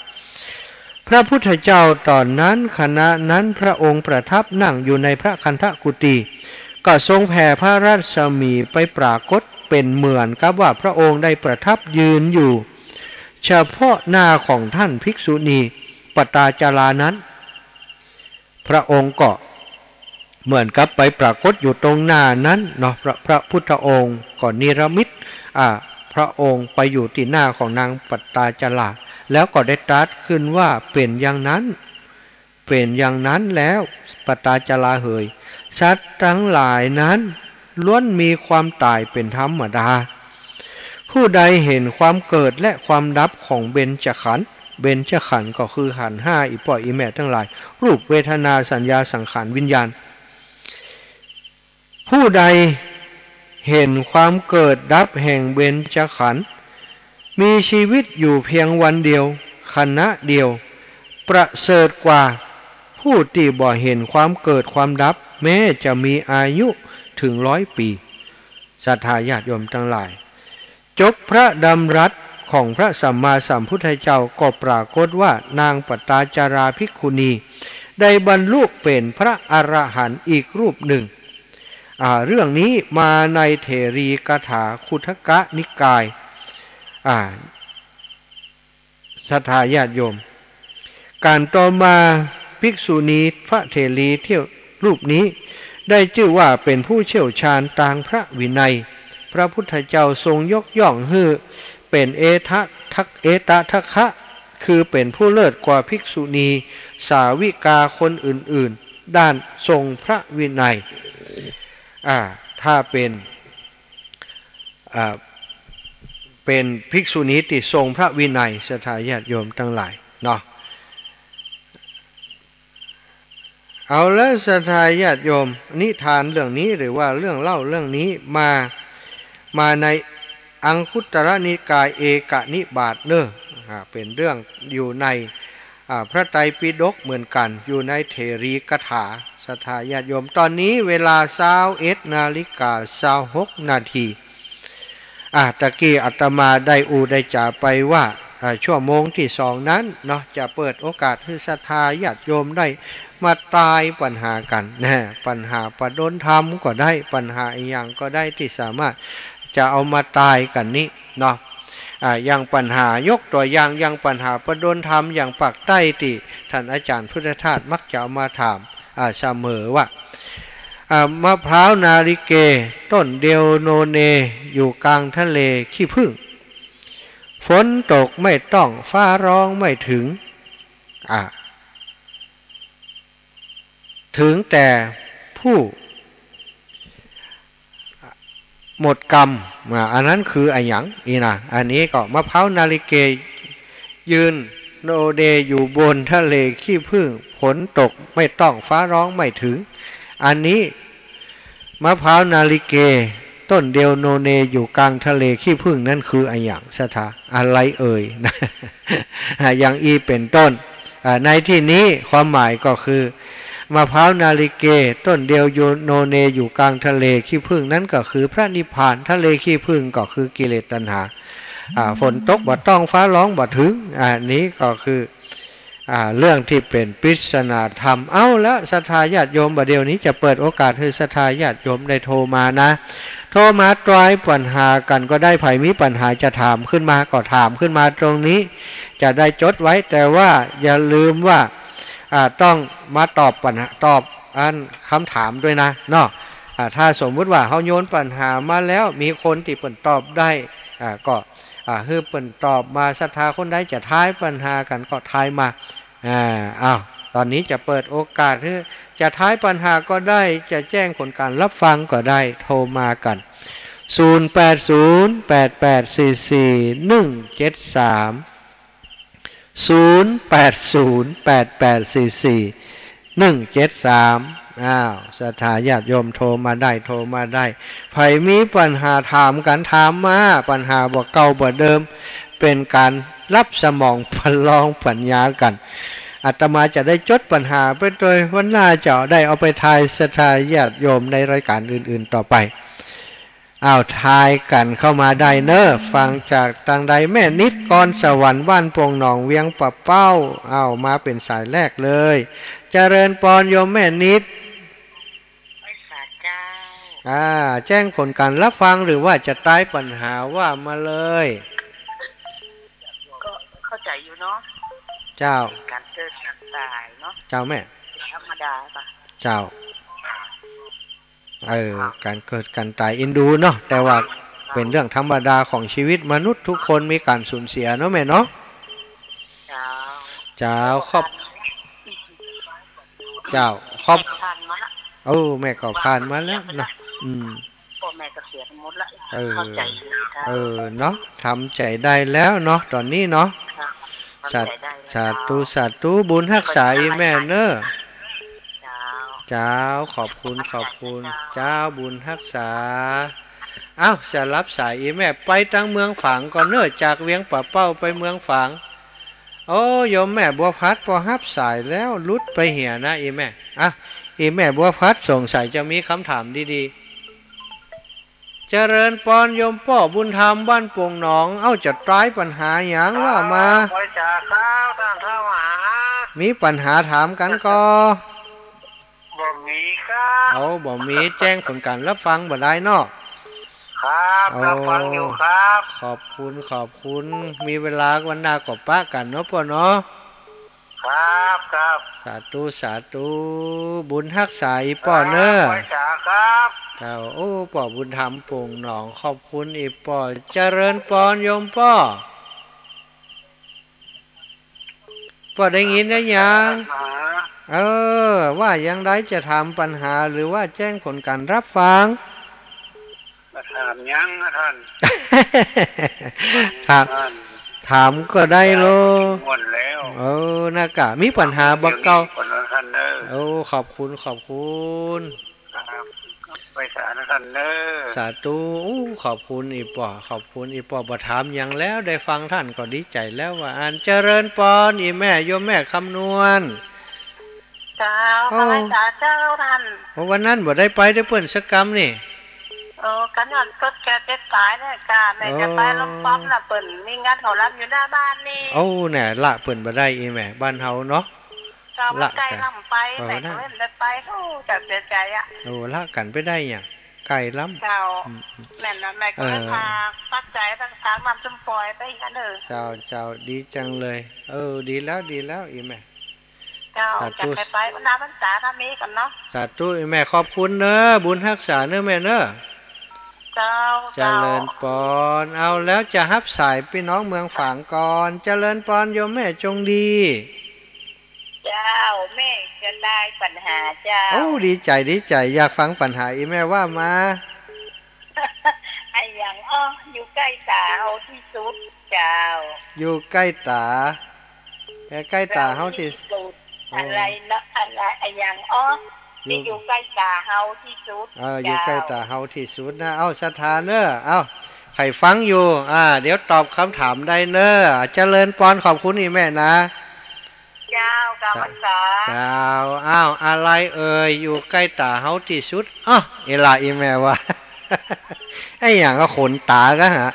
พระพุทธเจ้าตอนนั้นขณะนั้นพระองค์ประทับนั่งอยู่ในพระคันธกุฏีก็ทรงแผ่พระราชมีไปปรากฏเป็นเหมือนกับว่าพระองค์ได้ประทับยืนอยู่เฉพาะหน้าของท่านภิกษุณีปตาจารานั้นพระองค์ก็เหมือนกับไปปรากฏอยู่ตรงหน้านั้นพระพุทธองค์ก็นิรมิตพระองค์ไปอยู่ที่หน้าของนางปตาจาราแล้วก็ได้ตรัสขึ้นว่าเป็นอย่างนั้นแล้วปตาจาราเอ๋ยสัตว์ทั้งหลายนั้นล้วนมีความตายเป็นธรรมดาผู้ใดเห็นความเกิดและความดับของเบญจขันธ์ก็คือขันธ์ห้าอีป่ออีแม่ทั้งหลายรูปเวทนาสัญญาสังขารวิญญาณผู้ใดเห็นความเกิดดับแห่งเบญจขันธ์มีชีวิตอยู่เพียงวันเดียวขณะเดียวประเสริฐกว่าผู้ที่บ่เห็นความเกิดความดับแม้จะมีอายุถึง100 ปีศรัทธาญาติโยมทั้งหลายจบพระดำรัส ของพระสัมมาสัมพุทธเจ้าก็ปรากฏว่านางปตาจาราภิกขุณีได้บรรลุเป็นพระอรหันต์อีกรูปหนึ่งเรื่องนี้มาในเถรีกถาคุทกนิกายศรัทธาญาติโยมการต่อมาภิกษุณีพระเถรีเที่ยวรูปนี้ได้ชื่อว่าเป็นผู้เชี่ยวชาญทางพระวินัยพระพุทธเจ้าทรงยกย่องให้เป็นเอตทัคคะคือเป็นผู้เลิศกว่าภิกษุณีสาวิกาคนอื่นๆด้านทรงพระวินัยถ้าเป็นภิกษุณีที่ทรงพระวินัยศรัทธาญาติโยมทั้งหลายเนาะเอาแล้วศรัทธาญาติโยมนิทานเรื่องนี้หรือว่าเรื่องเล่าเรื่องนี้มาในอังคุตรนิกายเอกนิบาตเนอะเป็นเรื่องอยู่ในพระไตรปิฎกเหมือนกันอยู่ในเถรีกถาศรัทธาญาติโยมตอนนี้เวลา21:26 นาทีตะกี้อาตมาได้ได้จ่าไปว่าชั่วโมงที่2นั้นเนาะจะเปิดโอกาสให้ศรัทธาญาติโยมได้มาตายปัญหากันนะปัญหาประดนธรรมก็ได้ปัญหาอีกอย่างก็ได้ที่สามารถจะเอามาตายกันนี้เนาะอย่างปัญหายกตัวอย่างปัญหาประดนธรรมอย่างปากใต้ที่ท่านอาจารย์พุทธทาสมักจะเอามาถามเสมอว่ามะพร้าวนาลิเกต้นเดียวโนเนอยู่กลางทะเลขี้ผึ้งฝนตกไม่ต้องฟ้าร้องไม่ถึงถึงแต่ผู้หมดกรรมอันนั้นคืออะไรอย่างนี้นะอันนี้ก็มะพร้าวนาลิเกยืนโนเดอยู่บนทะเลขี้ผึ้งฝนตกไม่ต้องฟ้าร้องไม่ถึงอันนี้มะพร้าวนาลิเกต้นเดียวโนเนอยู่กลางทะเลขี้ผึ้งนั่นคืออะไรอย่างศรัทธาอะไรเอ่ยนะอย่างอีเป็นต้นในที่นี้ความหมายก็คือมะพร้าวนาลิเกต้นเดียวโนเนอยู่กลางทะเลขี้ผึ้งนั้นก็คือพระนิพพานทะเลขี้ผึ้งก็คือกิเลสตัณหาฝนตกบ่ต้องฟ้าร้องบ่ถึงนี้ก็คือเรื่องที่เป็นปริศนาธรรมเอาแล้วศรัทธาญาติโยมบัดเดี๋ยวนี้จะเปิดโอกาสให้ศรัทธาญาติโยมได้โทรมานะโทรมาตรายปัญหากันก็ได้ไผมีปัญหาจะถามขึ้นมาก็ถามขึ้นมาตรงนี้จะได้จดไว้แต่ว่าอย่าลืมว่าต้องมาตอบปัญหาตอบคำถามด้วยนะเนาะถ้าสมมุติว่าเขาโยนปัญหามาแล้วมีคนที่เปิดตอบได้ก็ให้เปิดตอบมาศรัทธาคนใดจะทายปัญหากันก็ทายมาตอนนี้จะเปิดโอกาสที่จะท้ายปัญหาก็ได้จะแจ้งผลการรับฟังก็ได้โทรมากัน0808844173 0808844173ศรัทธาญาติโยมโทรมาได้ใครมีปัญหาถามกันถามมาปัญหาบ่เก่าบ่เดิมเป็นการรับสมองพลองปัญญากันอาตมาจะได้จดปัญหาไปโดยวันหน้าจะได้เอาไปทายศรัทธาญาติโยมในรายการอื่นๆต่อไปทายกันเข้ามาได้เนอะฟังจากทางใดแม่นิดกรสวรรค์บ้านโป่งหนองเวียงปะเป้ามาเป็นสายแรกเลยเจริญพรโยมแม่นิดแจ้งผลการรับฟังหรือว่าจะตายปัญหาว่ามาเลยก็เข้าใจอยู่เนาะเจ้าการเกิดการตายเนาะเจ้าแม่ธรรมดาปะเจ้าการเกิดการตายอินดูเนาะแต่ว่าเป็นเรื่องธรรมดาของชีวิตมนุษย์ทุกคนมีการสูญเสียเนาะแม่เนาะเจ้าครอบแม่ก็ผ่านมาแล้วนะพ่อแม่ก็เสียหมดละเข้าใจเนาะทำใจได้แล้วเนาะตอนนี้เนาะสาธุบุญรักษาอีแม่เนอะเจ้าขอบคุณเจ้าบุญรักษาจะรับสายอีแม่ไปตั้งเมืองฝางก่อนเนอะจากเวียงป่าเป้าไปเมืองฝางโยมแม่บัวพัดพอฮับสายแล้วลุดไปเหี่ยนะอีแม่อีแม่บัวพัดสงสัยจะมีคำถามดีๆ เจริญปอนโยมพ่อบุญธรรมบ้านโป่งหนองเอาจะตายปัญหาอย่างว่ามาบริจาคข้าวท่านเข้าหามีปัญหาถามกันก็บ่มีครับเอาบ่มีแจ้งผลการรับฟังบ่ได้เนาะครับรับฟังอยู่ครับขอบคุณมีเวลาวันหน้าก็ปะกันเนาะพ่อเนาะครับสาธุบุญรักษาอีป่อเนอะบริจาคครับเจ้าโอ้ป่อบุญธรรมโป่งหนองขอบคุณอีป่อเจริญปอนโยมป่อได้ยินได้ยังว่ายังไดจะถามปัญหาหรือว่าแจ้งผลการรับฟังถามยังนะท่านถามก็ได้โลหมดแล้วนากะมีปัญหาบักเก่าขอบคุณไปสาธุท่านเด้อสาธุขอบคุณอีป่อบ่ถามยังแล้วได้ฟังท่านก็ดีใจแล้วว่าอันเจริญปอนอีแม่โยมแม่คำนวณเจ้าพระเจ้าท่านวันนั้นบ่ได้ไปได้เปิ้นสักกรรมนี่กันนอนก็แกเจ็บตายเนี่ยกาแม่จะไปลงป้อมน่ะเปิ้นมีงานเขารับอยู่หน้าบ้านนี่เนี่ยละเปิ้นบ่ได้อีแม่บ้านเฮาเนาะละไกลลำไปแม่ก็เล่นได้ไปจับเสียใจอ่ะละกันไปได้หยังไกลล้ำเจ้าแม่ก็เลยพาตั้งใจตั้งทางมาจมปล่อยไปอีกอันเด้อเจ้าดีจังเลยดีแล้วอีแม่เจ้าจะไปบรรดาบรรษาถ้ามีกันเนาะสาธุอีแม่ขอบคุณเนอะบุญรักษาเนอะแม่เนอะเจริญปอนเอาแล้วจะฮับสายพี่น้องเมืองฝางก่อนเจริญปอนโยมแม่จงดีเจ้าแม่จะได้ปัญหาเจ้าดีใจอยากฟังปัญหาอีแม่ว่ามาไอ้อย่างอยู่ใกล้ตาเฮาที่สุดเจ้าอยู่ใกล้ตาใกล้ตาเฮาที่สุดอะไรนะอะไรไอ้อย่างที่อยู่ใกล้ตาเฮาที่สุดอยู่ใกล้ตาเฮาที่สุดนะสถานเนอะใครฟังอยู่เดี๋ยวตอบคำถามได้เนอะเจริญปอนขอบคุณอีแม่นะเจ้ากรรมสาเจ้าอะไรอยู่ใกล้ตาเฮาที่สุดเอล่ะอีแม่ว่าไอ้อย่างก็ขนตาก็ฮะ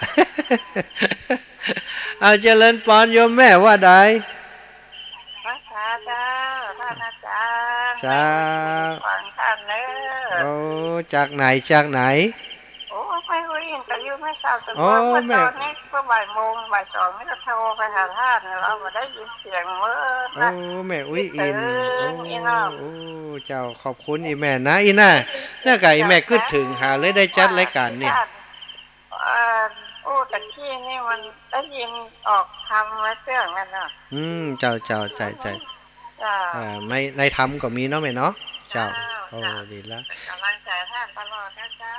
เจริญปอนโยมแม่ว่าใดพระเจ้าพระอาจารย์ฟังท่านเนอะจากไหนไม่ยินแต่ยุ่งไม่ทราบแต่ว่าตอนนี้ก็บ่ายโมงบ่ายสองไม่จะโทรไปหาท่านเราไม่ได้ยินเสียงเมื่อแม่อุ้ยอินเจ้าขอบคุณอีแม่นะอีน่าไก่แม่กึดถึงหาเลยได้จัดรายการเนี่ยตะกี้นี่มันได้ยินออกทำมาเสื่องนั่นน่ะเจ้าใจในธรรมก็มีเนาะแม่เนาะเจ้าดีแล้วกำลังใจท่านตลอดนะเจ้า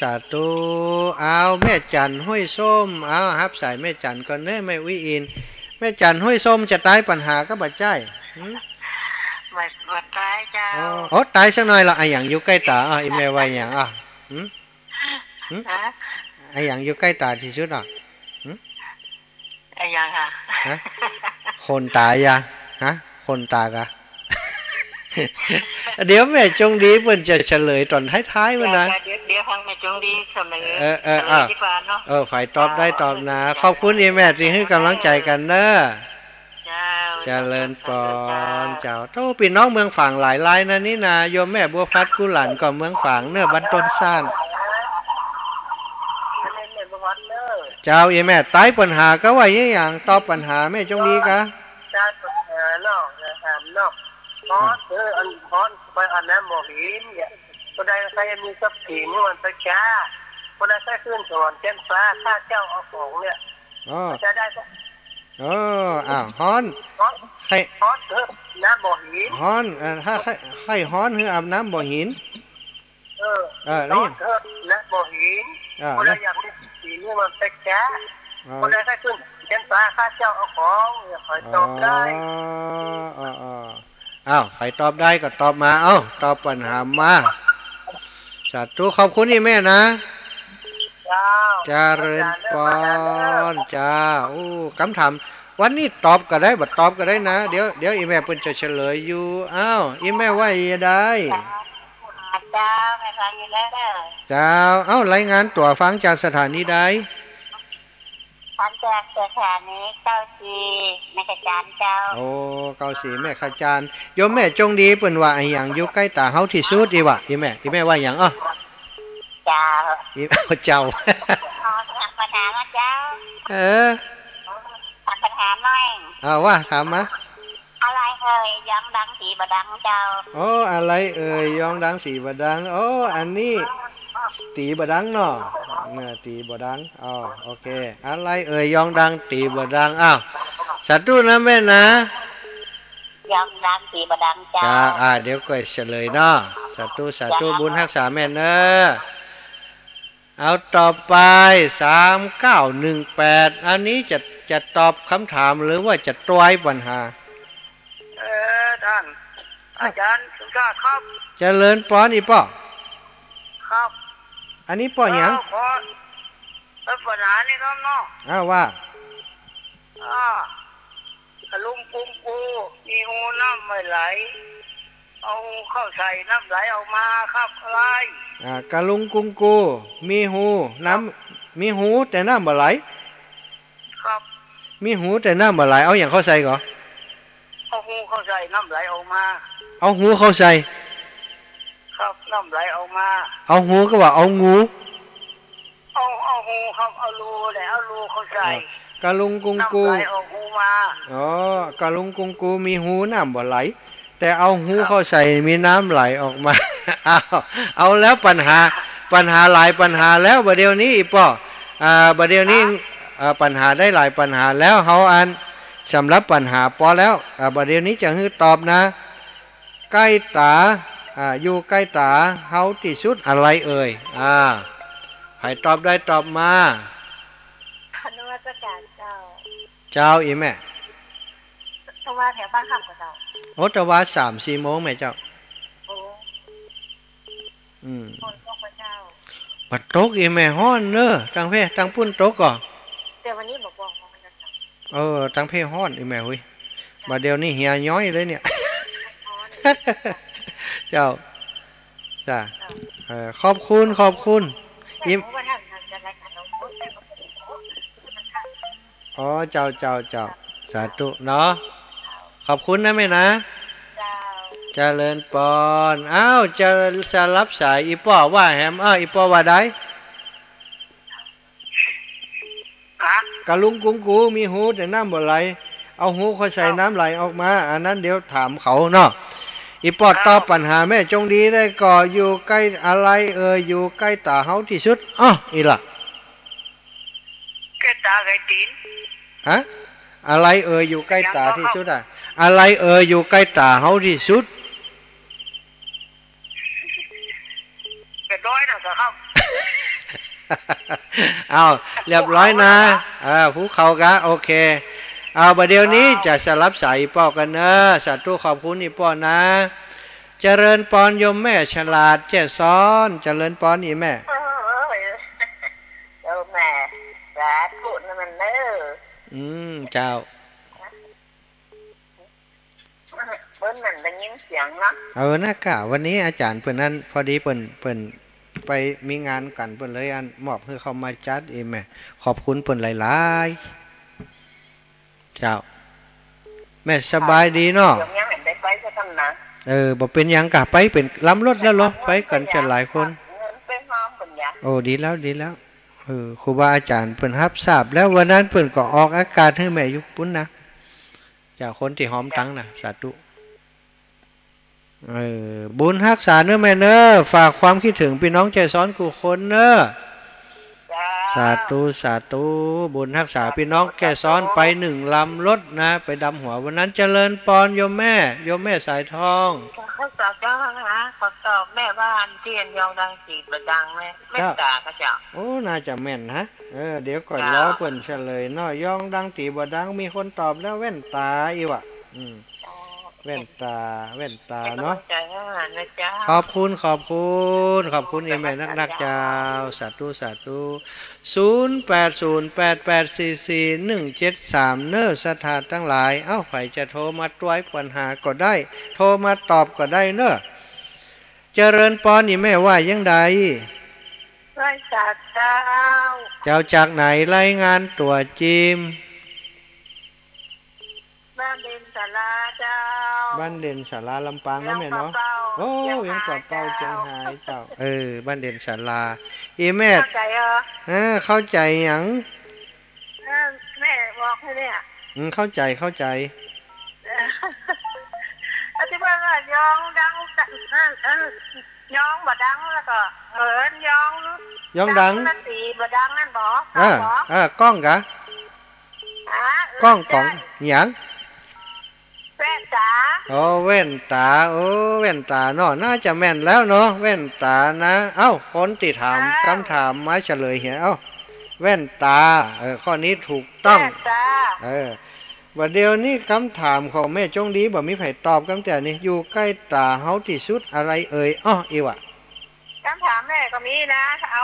สาธุแม่จันห้วยส้มฮับสายแม่จันก่อนเนอะแม่วิอินแม่จันห้วยส้มจะตายปัญหาก็บัดใจไม่ตายเจ้าตายสักหน่อยละไออย่างอยู่ใกล้ตาอีแม่ว่าอย่างไออย่างอยู่ใกล้ตาที่สุดไออย่างคนตายคนตากะเดี๋ยวแม่จงดีเพิ่นจะเฉลยตอนท้ายๆมันนะเดี๋ยวทางแม่จงดีเสมอฝ่ายตอบได้ตอบนะขอบคุณอีแม่ที่ให้กำลังใจกันเนอะเจริญปอนเจ้าโตพี่น้องเมืองฝางหลายรายนะนี่นะโยมแม่บัวพัดกุหลันก็เมืองฝางเนอะบ้านต้นซ่านเจ้าอีแม่ตายปัญหาก็ว่าอย่างตอบปัญหาแม่จงดีกะนอกไปอันนั้นบ่หินเนี่ยคนใดใครมีทรัพย์สินมันไปช้าคนใดใครขึ้นสวรรค์เจ้าฟ้าถ้าเจ้าเอาของเนี่ยจะได้ฮ้อนให้ฮ้อนน้ำบ่หินฮ้อนถ้าให้ฮ้อนคืออาบน้ำบ่หินนี่น้ำบ่หินคนใดอยากมีสินมันไปช้าคนใดใครขึ้นเจ้าฟ้าถ้าเจ้าเอาของเนี่ยคอยตอบได้ใครตอบได้ก็ตอบมาตอบปัญหามาสาธุขอบคุณนี่แม่นะเจริญปอนจ้าคำถามวันนี้ตอบก็ได้บัดตอบก็ได้นะเดี๋ยวอีแม่เพิ่นจะเฉลยอยู่อีแม่ว่าอย่าได้จ้าแม่ ฟังอยู่แล้วเจ้าเอ้ารายงานตัวฟังจากสถานีใดฟังจากสถานีเก้าสีแม่ขจานเจ้าโอ้เก้าสีแม่ขจานโยมแม่จงดีเปิ้นว่าไอ้หยังอยู่ใกล้ตาเฮาที่สุดอีวะอีแม่ว่าหยังอ้อเจ้าอีเจ้าปัญหามาเจ้าถามปัญหาหน่อยว่าถามมาอะไรเอ่ยยองดังสีบดังเจ้าโอ้อะไรเอ่ยยองดังสีบดังโอ้อันนี้ตีบดังเนาะตีบดังโอเคอะไรเอ่ยยองดังตีบดังอ้าวสาธุนะแม่นะยองดังตีบดังเจ้าเดี๋ยวก็เฉลยเนาะสาธุบุญรักษาแม่เนอะเอาต่อไป3918อันนี้จะตอบคำถามหรือว่าจะตรวยปัญหาท่านอาจารย์สุชาติครับเจริญปอนอีป่อครับอันนี้ป่อหยังปัญหานี่ครับเนาะว่าลุงปุ้งปูมีหูน้ำไม่ไหลเอาเข้าใส่น้ำไหลออกมาครับอะไรกะลุงกุงกูมีหูน้ำมีหูแต่น้ำบ่ไหลครับมีหูแต่น้ำบ่ไหลเอาอย่างเข้าใส่ก่อนเอาหูเข้าใส่น้ำไหลออกมาเอาหูเข้าใส่ครับน้ำไหลออกมาเอาหูก็ว่าเอางูเอาหูครับเอารูแล้วเอารูเข้าใส่กะลุงกุงกูน้ำไหลออกหูมากะลุงกุงกูมีหูน้ำบ่ไหลแต่เอาหูเข้าใส่มีน้ำไหลออกมาเอาแล้วปัญหาหลายปัญหาแล้วบัดเดี๋ยวนี้อีป่อบัดเดี๋ยวนี้ปัญหาได้หลายปัญหาแล้วเฮาอันสำหรับปัญหาพอแล้วบัดเดี๋ยวนี้จะให้ตอบนะใกล้ตาอยู่ใกล้ตาเฮาที่สุดอะไรเอ่ยให้ตอบได้ตอบมานวัตการเจ้าอีแม่ตะวันแถวบ้านข้ามกับเจ้าโอตะวัน3-4 โมงแม่เจ้าปัดตกอีแม่ฮ้อนเนอะตั้งเพตั้งพุ่นตกก่อนแต่วันนี้บอกตั้งเพฮ้อนอีแม่เฮ้ยบัดเดี๋ยวนี้เหี่ยย้อยเลยเนี่ยเจ้าจ้าขอบคุณอิมเจ้าสาธุเนาะขอบคุณนะแม่นะเจริญปอนจะรับสายอีป้อว่าแฮมอีป้อว่าได้กะลุงกุ้งกูมีหูแต่น้ำบ่ไหลเอาหูเขาใส่น้ำไหลออกมาอันนั้นเดี๋ยวถามเขาเนาะอีป้อตอบปัญหาแม่จงดีได้ก่ออยู่ใกล้อะไรอยู่ใกล้ตาเฮาที่สุดอีล่ะใกล้ตาใกล้ตีนอะไรอยู่ใกล้ตาที่สุดอะไรอยู่ใกล้ตาเฮาที่สุดเรียบร้อยนะครับเรียบร้อยนะภูเขากะโอเคบัดเดี๋ยวนี้จะสลับสายอีป้อกันเนอะสาธุขอบคุณอีป้อนะเจริญปอนโยมแม่ฉลาดแจ้ซ้อนเจริญปอนอีแม่แม่สาธุนั่นมันเนอะเจ้าเพิ่นนั่นได้ยินเสียงนะน่ากะวันนี้อาจารย์เพิ่นนั้นพอดีเพิ่นไปมีงานกันเพิ่นเลยมอบให้เขามาจัดอีแม่ขอบคุณเพิ่นหลายๆเจ้าแม่สบายดีเนาะยังได้ไปซะซั่นนะบ่เป็นหยังกะไปเป็นล้ำรถแล้วเหรอไปกันจะหลายคนเป็นหอมเป็นหยังโอ้ดีแล้วครูบาอาจารย์เพิ่นรับทราบแล้ววันนั้นเพิ่นก็ออกอากาศให้แม่อยู่ปุ้นนะจากคนที่หอมตังนะสาธุบุญรักษาเนื้อแม่เน้อฝากความคิดถึงพี่น้องใจซ้อนกูคนเน้อสาธุบุญรักษาพี่น้องแก่ซ้อนไป1 ลำรถนะไปดำหัววันนั้นเจริญปอนโยมแม่สายทองเขาตอบจ้านะขอตอบแม่บ้านเทียนยองดังสีบดังแม่ตาก็จะโอ้น่าจะแม่นนะเดี๋ยวก่อนรอเปิ่นเฉลยเนาะยองดังตีบดังมีคนตอบแล้วแว่นตาอีวะแว่นตาเนาะขอบคุณอีแม่นักเจ้าสาธุ0808844173เน้อสถานทั้งหลายใครจะโทรมาตรวจปัญหาก็ได้โทรมาตอบก็ได้เน้อ เจริญปอนนี่แม่ว่ายังไดรายจากเจ้าเจ้าจากไหนรายงานตัวจิมบ้านเด่นศาลาเจ้าบ้านเด่นศาลาลำปางนั่นแม่เนาะโอ้ยังกอดเป้าเจียงหายเจ้าบ้านเด่นศาลาอีแม่เข้าใจเข้าใจหยังแม่บอกให้เนี่ยเข้าใจอธิบายว่ายองดังยองบ่ดังแล้วก็ยองดังตีบ่ดังนั่นบ่กล้องกะกล้องหยังแว่นตาแว่นตาแว่นตาเนาะน่าจะแม่นแล้วเนาะแว่นตานะคนที่ถามคำถามมาเฉลยเหี่ยแว่นตาข้อนี้ถูกต้องวันเดียวนี้คำถามของแม่จงดีบ่มีไผตอบกันแต่นี่อยู่ใกล้ตาเฮาที่สุดอะไรอีวะคำถามแม่ก็มีนะเอา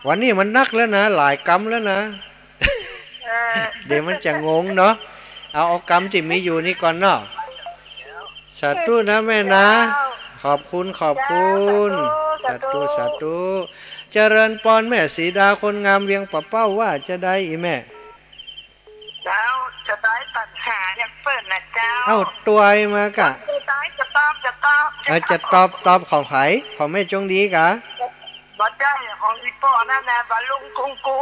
วันนี้มันนักแล้วนะหลายกำแล้วนะเดี๋ยวมันจะงงเนาะเอากรรมที่มีอยู่นี่ก่อนเนาะสาธุนะแม่นะขอบคุณสาธุเจริญปอนแม่สีดาคนงามเวียงปะเป้าว่าจะได้อีแม่เจ้าจะได้ปัญหาอย่างเปิดนะเจ้าตัวมากะจะตอบของไผของแม่จงดีกะบ่ได้ของอีป้อนั่นนะบาลุงกุงกู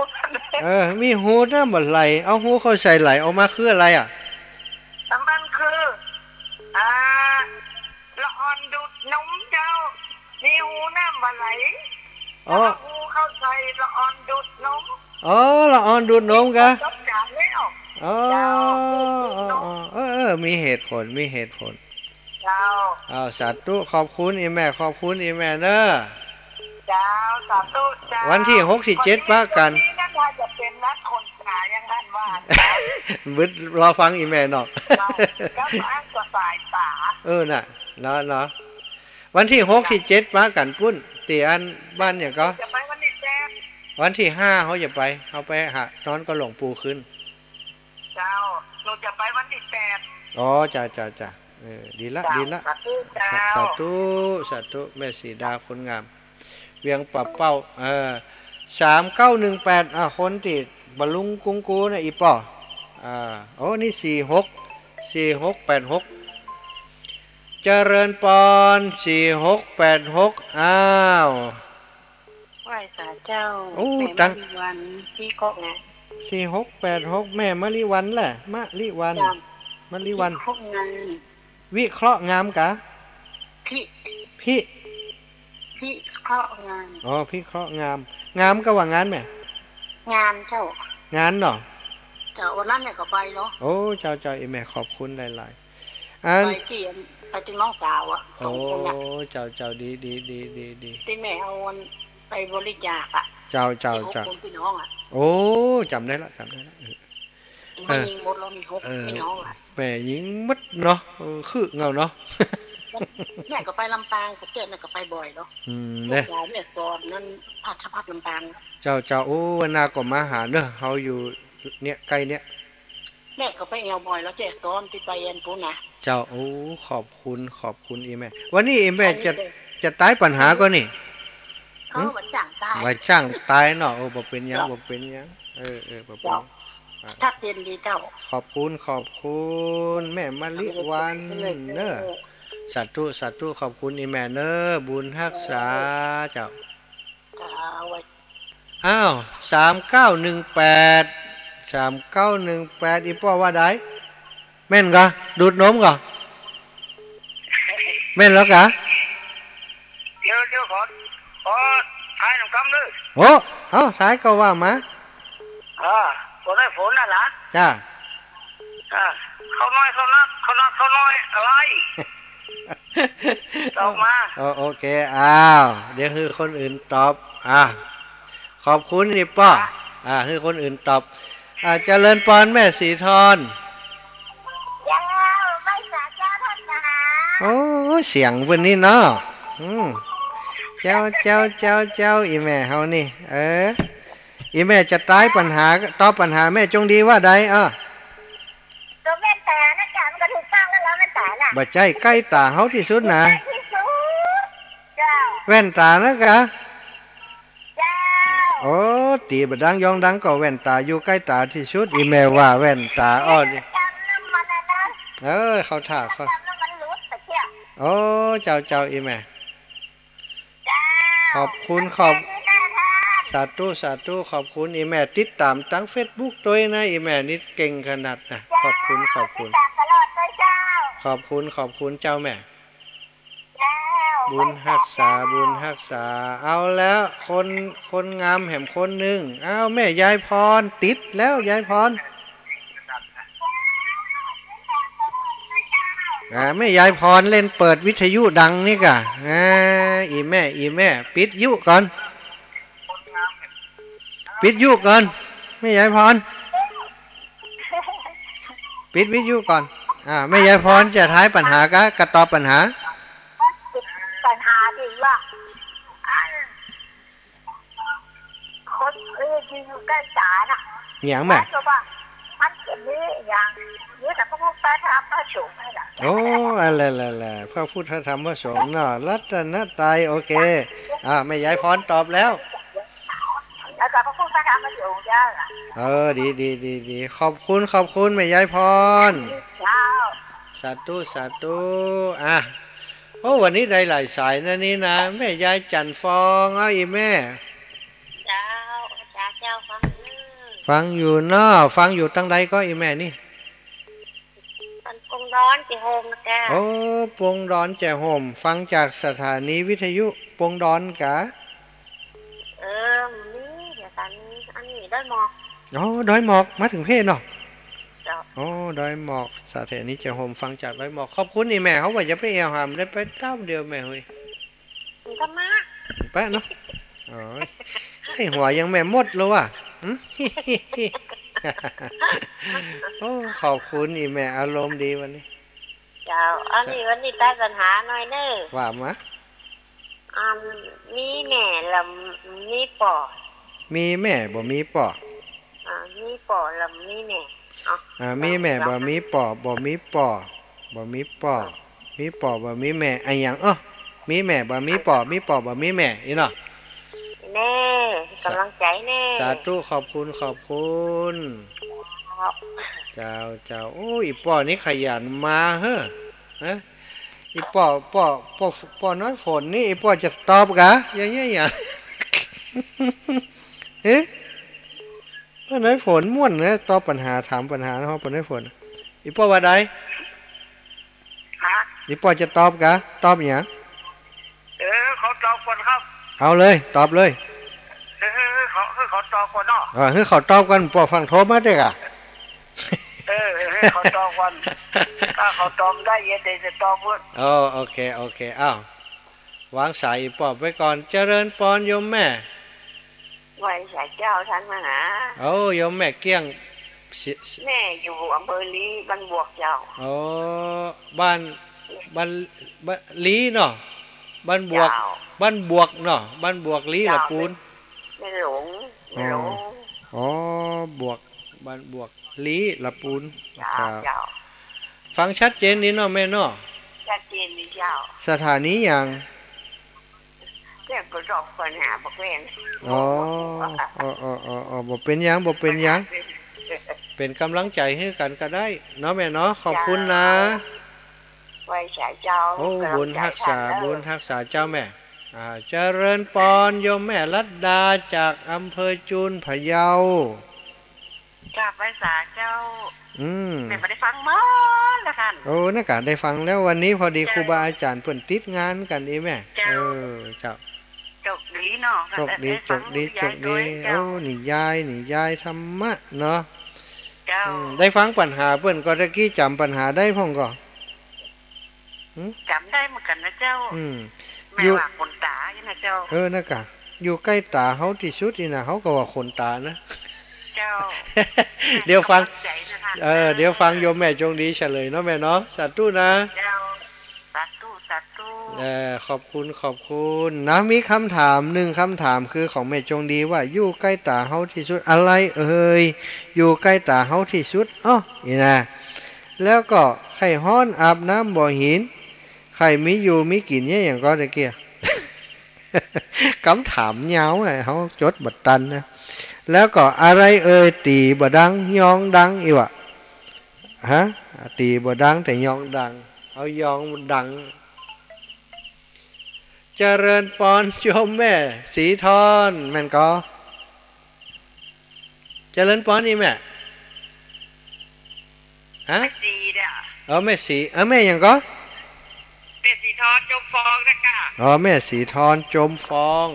มีหูน่าบ่ไหลเอาหูเข้าใส่ไหลออกมาคืออะไรสำคัญคือละอ่อนดูดนมเจ้ามีหูน้ำบ่ไหลหูเข้าใส่ละอ่อนดูดนมละอ่อนดูดนมกะมีเหตุผลเจ้าสาธุขอบคุณอีแม่เนอะเจ้าสาธุเจ้าวันที่6 ที่ 7ป้ากันนั่นว่าจะเป็นนักคนหาอย่างนั้นว่าบึดรอฟังอีแม่เนาะก็อ้างกับสายตาน่ะเนาะวันที่6 ที่ 7ป้ากันปุ้นตีอันบ้านเนี่ยก็จะไปวันที่วันที่5เขาจะไปเขาไปหานอนก็หลงปูขึ้นเจ้าหนูจะไปวันที่8จ้าดีละสาธุแม่สีดาคนงามเวียงปะเป้า3918คนติดบะลุงกุ้งกูนะอีป่อนี่4686เจริญปอน4686ไหว้ศาลเจ้าตั้งวันพี่ก็ไง4686แม่มะลิวันแหละมะลิวันวิเคราะห์งามกะพี่เคราะห์งานพี่เคราะห์งามก็ว่างานแม่งานเจ้างานเนาะเจ้าวันนั้นแม่ก็ไปเนาะเจ้าแม่ขอบคุณหลายๆไปที่น้องสาวเจ้าดีที่แม่เอาไปบริจาคเจ้าคนพี่น้องจำได้ละมันยิงหมดแล้วมี6พี่น้องแม่ยิงมัดเนาะคือเงาเนาะแม่ก็ไปลำปางก็แม่ก็ไปบ่อยเนาะเนี่ยแม่สอนนั่นพัดลำปางเจ้าวันนาก็มาหาเนอะเขาอยู่เนี่ยใกล้เนี่ยแม่ก็ไปเอวบ่อยแล้วเจ๊สอนที่ไปเอ็นปูนะเจ้าขอบคุณอีแม่วันนี้อีแม่จะตายปัญหาก็นี่ว่าจ้างตายเนาะบ่เป็นยังบ่เป็นชัดเจนดีเจ้าขอบคุณแม่มะลิวันเนอะสาธุขอบคุณอีแม่เนอะบุญรักษาเจ้า3918อีป้อว่าได้แม่นกะดูดนมกะแม่นแล้วกะเดี๋ยวขอท้ายน้ำคำเลยท้ายก็ว่ามาก็ได้ฝนน่ะนะจ้าเขาน้อยอะไรตอบมาโอเคเดี๋ยวคือคนอื่นตอบขอบคุณนี่ป้อคือคนอื่นตอบเจริญปอนแม่สีทอนไม่สาเจ้าท่านนะเสียงวันนี้เนาะเจ้าอีแม่เฮานี่อีแม่จะตายปัญหาตอบปัญหาแม่จงดีว่าใดตัวแม่ตานะจ๊ะมันก็ถูกต้องแล้วแม่ตาน่ะบ่ใจใกล้ตาเฮาที่สุดนะจ้า แว่นตานะกะเจ้าโอ้ตีบดังยองดังก็แว่นตาอยู่ใกล้ตาที่สุดอีแม่ว่าแว่นตาอ้อนี่เขาถ่าเขาโอ้เจ้าอีแม่ขอบคุณสาธุขอบคุณอีแม่ติดตามตั้ง Facebook ตัวนะอีแม่นี่เก่งขนาดนะขอบคุณขอบคุณเจ้าแม่บุญรักษาเอาแล้วคนงามแห่มคนหนึ่งเอาแม่ยายพรติดแล้วยายพรแม่ยายพรเล่นเปิดวิทยุดังนี่กะอีแม่ปิดยุก่อนแม่ยายพรปิดวิทยุก่อนแม่ยายพรจะท้ายปัญหากระตอบปัญหาดีว่าคนอยู่ใกล้ตาน่ะอย่างแม่มันจะมีอย่างนี้แต่พระพุทธธรรมพระสงฆ์นี่แหละโอ้อะไรพระพุทธธรรมพระสงฆ์เนาะรัตนตรัยโอเคแม่ยายพรตอบแล้วแล้วก็พระพุทธธรรมพระสงฆ์จ้าดีขอบคุณแม่ยายพรสาธุโอ้วันนี้ได้หลายสายนะนี่นะแม่ยายจันฟองอีแม่เจ้าฟังอยู่เนาะฟังอยู่ตั้งใดก็อีแม่นี่มันปงร้อนจะโฮมนะแกโอ้ปงร้อนจะโฮมฟังจากสถานีวิทยุปงร้อนกะนี่เดี๋ยวอันนี้ได้หมอกดอยหมอกมาถึงเพศเนาะดอยหมอกสถานีจะโฮมฟังจากดอยหมอกขอบคุณอีแม่เขาว่าจะไปเอวหามได้ไปเต้าเดียวแม่เฮ้ยทำไมแป๊ะเนาะให้หัวยังแม่หมดแล้วว่ะโอ้ขอบคุณอีแม่อารมณ์ดีวันนี้เจ้าวันนี้ได้ปัญหาหน่อยเน้อว่ามะมีแม่ลำมีปอมีแม่บ่มีปอมีปอลำมีแม่มีแม่บ่มีปอบ่มีปอบ่มีปอมีปอบ่มีแม่อันยังมีแม่บ่มีปอมีปอบ่มีแม่อีเนาะแน่กำลังใจแน่สาธุขอบคุณเจ้าโอ้อีปอนี่ขยันมาเฮ้ออีปอน้อยฝนนี่อีปอจะตอบกะอย่างเงี้ยปอน้อยฝนม่วนนะตอบปัญหาถามปัญหาเนาะปอน้อยฝนอีปอว่าใดอีปอจะตอบกะตอบอย่างเขาตอบก่อนครับเอาเลยตอบเลยเขาตอบก่อนเนาะให้เขาตอบกันปอฟังโทรมาได้กะเขาตอบก่อนถ้าเขาตอบได้ยังจะตอบหมดโอเคอ้าววางสายปอบไว้ก่อนเจริญปอนโยมแม่ไหวสายเจ้าท่านมาหาโยมแม่เกี้ยงแม่อยู่อำเภอลีบ้านบวกเจ้าบ้านลีเนาะบ้านบวกเนาะบ้านบวกลีละปูนไม่หลงบวกบ้านบวกลีละปูนฟังชัดเจนนี่เนาะแม่เนาะชัดเจนนี่เจ้าสถานีอย่างแค่ก็รอปัญหาบอกเว้นบ่เป็นยังเป็นกำลังใจให้กันก็ได้เนาะแม่เนาะขอบคุณนะไว้สายเจ้าบุญรักษาเจ้าแม่เจริญปอนโยมแม่รัตดาจากอำเภอจูนพะเยากราบไหว้สาเจ้าแม่ไม่ได้ฟังมั้งนะท่านนักการได้ฟังแล้ววันนี้พอดีครูบาอาจารย์เพิ่นติดงานกันอีแม่เจ้าจกดีเนาะจกดีนี่ยายธรรมะเนาะได้ฟังปัญหาเพิ่นก็ตะกี้จำปัญหาได้พ่องก็จำได้เหมือนกันนะเจ้าแม่ว่าคนตาอย่างนะเจ้านักการอยู่ใกล้ตาเขาที่สุดนี่นะเขาก็ว่าคนตานะเดี๋ยวฟังโยมแม่จงดีเฉลยเนาะแม่เนาะสาธุนะสาธุขอบคุณนะมีคำถาม1คำถามคือของแม่จงดีว่าอยู่ใกล้ตาเฮาที่สุดอะไรอยู่ใกล้ตาเฮาที่สุดนี่นะแล้วก็ไข่ฮ้อนอาบน้ำบ่อหินไข่มีอยู่มีกินเนี่ยอย่างก็ตะเกีย คำถามยาวไงเขาจดบัดตันนะแล้วก็อะไรเอ่ยตีบ่ดังยองดังอีวะฮะตีบ่ดังแต่ยองดังเอายองดังเจริญปอนโยมแม่สีทอนแม่นก็เจริญปอนนี่แม่ฮะสีเนี่ยแม่สีแม่ยังก็แม่สีทอนจมฟองนะกะแม่สีทอนจมฟอง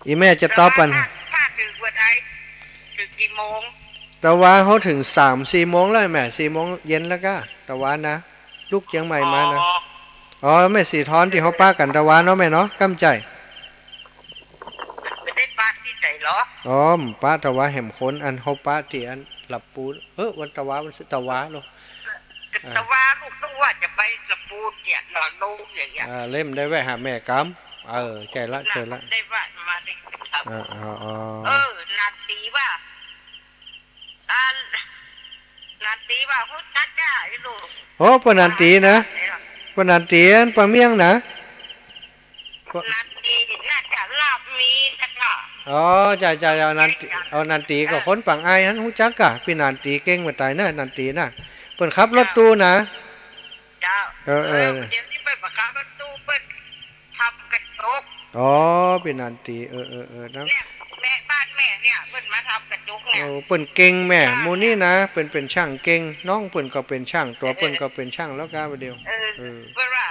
อีแม่จะตอบปัญหาถ้าถึงวันไหนถึงกี่โมงตะวันเขาถึง3-4 โมงแล้วแม่4 โมงเย็นแล้วก็ตะวันนะลูกเชียงใหม่มานะแม่สีทอนที่เขาป้ากันตะวันเนาะแม่เนาะกำใจไม่ได้ป้าที่ใจหรอป้าตะวันแหมคนอันเขาป้าที่อันหลับปูวันตะวันตะวันเนาะตะวันลูกต้องว่าจะไปหลับปูเนี่ยหลังดูอย่างเงี้ยเล่มได้ไว้หาแม่กำใจละได้ว่ามาได้ครับนาตีว่านาตีว่าพูดจัดจ้าไอ้ลูกปนันตีนะปนันตีปลาเมี่ยงนะนาตีน่าจะลาบมีนะจ่ายนันตีกับคนฝั่งไอ้ฮันหูจักกะพี่นันตีเก่งมาตายนะนันตีนะเปิดขับรถตู้นะเจ้าเดี๋ยวนี้เปิดขับรถตู้เปิดทำกระจกพี่นันตีนะแม่บ้านแม่เนี่ยเปิดมาทำกระจกเนี่ยเปิดเก่งแม่มูนี่นะเป็นช่างเก่งน้องเปิดก็เป็นช่างตัวเปิดก็เป็นช่างแล้วก้าไปเดียวเวลา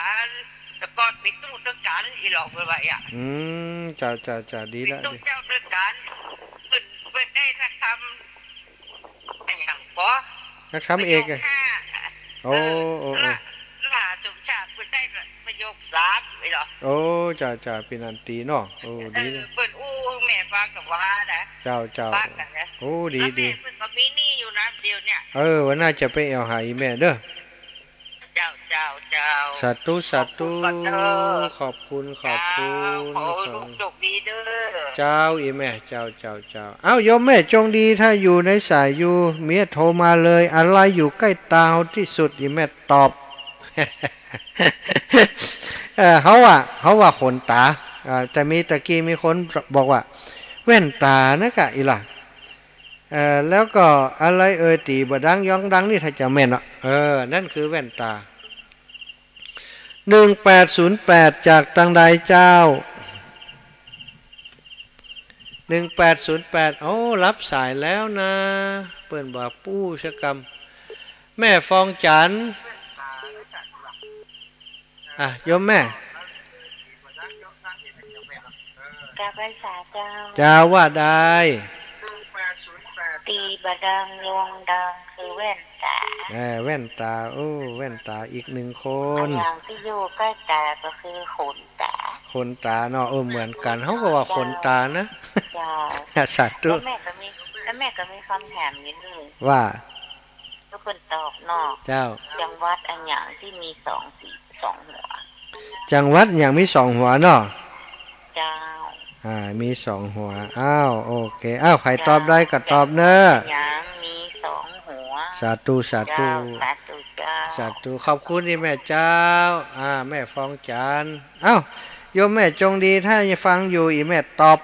แต่ก่อนปิดตู้ด้วยกันอีหลอกไปว่าอ่ะจะดีแล้วตู้เจ้าด้วยกันเปิดได้ถ้าทำอย่างก็ถ้าทำเองไงล่าสมชาติเปิดได้ประโยค3ไปหรอจะเป็นนันตีเนาะดีเลยเปิดแม่ฟังกับว่านะเจ้าดีเปิดกับมินี่อยู่นะเดียวเนี่ยวันน่าจะไปเอาหาอีแม่เด้อสาธุขอบคุณขอลูกจบดีเด้อเจ้าอีแม่เจ้าโยมแม่จงดีถ้าอยู่ในสายอยู่เมียโทรมาเลยอะไรอยู่ใกล้ตาที่สุดอีแม่ตอบเขาว่าขนตาแต่มีตะกี้มีคนบอกว่าแว่นตานะกะอีล่ะแล้วก็อะไรตีบดังยองดังนี่ถ้าจะแม่นนั่นคือแว่นตา1808จากตังใดเจ้า1808รับสายแล้วนะเปิ้นบ่าปู้ชะกรรมแม่ฟองจันโยมแม่เจ้าว่าได้ตีบดังยองดังคือแว่นตาแว่นตาแว่นตาอีก1 คนอย่างที่อยู่ใกล้ตาก็คือขนตาเนาะเหมือนกันเขาก็ว่าขนตานะสัตว์ตัวแม่ก็มีคำถามนิดนึงว่าทุกคนตอบเนาะเจ้าจังหวัดอันอย่างที่มี2 หัวจังหวัดอย่างมี2 หัวเนาะเจ้ามี2 หัวโอเคใครตอบได้ก็ตอบเนอะอย่างมี2 หัวสาธุขอบคุณที่แม่เจ้าแม่ฟองจันโยมแม่จงดีถ้าจะฟังอยู่อีแม่ตอบ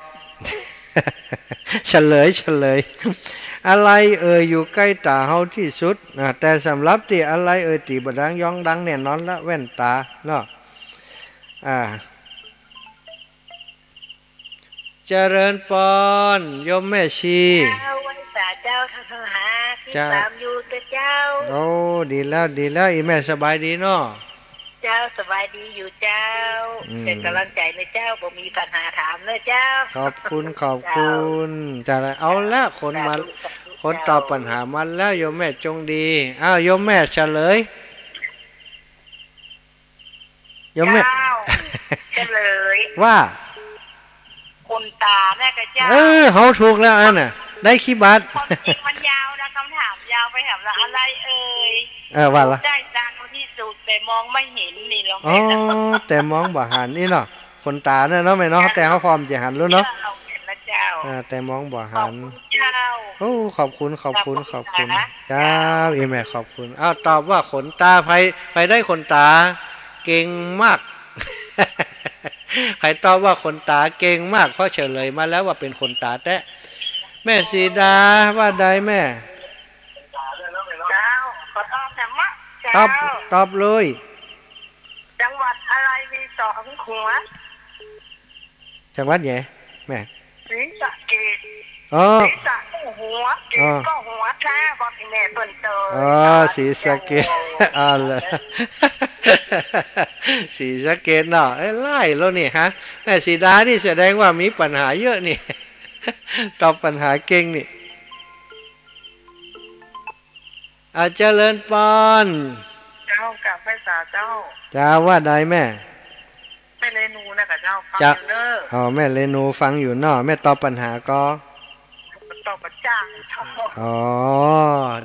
เฉลยอะไรอยู่ใกล้ตาเฮาที่สุดแต่สำหรับที่อะไรตีบดังยองดังแน่นอนละแว่นตาเนาะเจริญปอนโยมแม่ชีเจ้าทางหาที่ตามอยู่เจ้าดีแล้วอีแม่สบายดีเนาะเจ้าสบายดีอยู่เจ้าเป็นกำลังใจในเจ้าบ่มีปัญหาถามเลยเจ้าขอบคุณจะเอาละคนตอบปัญหามันแล้วโยมแม่จงดีโยมแม่เฉลยโยมแม่เฉลยว่าคนตาแม่กับเจ้าเขาถูกแล้วน่ะได้ขี้บาทความจริงมันยาวนะคำถามยาวไปถามละอะไรว่าละได้ดังที่สุดแต่มองไม่เห็นนี่เราแต่มองบ่หันนี่เนาะคนตาเนาะไม่เนาะแต่เขาพร้อมจะหันรู้เนาะแต่มองบ่หันขอบคุณเจ้าอีแม่ขอบคุณตอบว่าขนตาไปได้ขนตาเก่งมาก ใครตอบว่าคนตาเก่งมากเพราะเฉลยมาแล้วว่าเป็นคนตาแตะแม่สีดาว่าใดแม่เจ้าขอตอบแต่มะตอบตอบเลยจังหวัดอะไรมีสองหัวจังหวัดไหนแม่ศรีสะเกษศรีสะหัวเกษก็หัวแท้บอกแม่เปิ่นเตยศรีสะเกษเลยศรีสะเกษเนาะไล่แล้วนี่ฮะแม่สีดานี่แสดงว่ามีปัญหาเยอะนี่ตอบปัญหาเก่งนี่เจริญปอนเจ้ากับแม่สาวเจ้าจ้าว่าใดแม่แม่เรนูนะกับเจ้าฟังอยู่เนอะแม่เรนูฟังอยู่เนาะแม่ตอบปัญหาก็ตอบปัญจ้า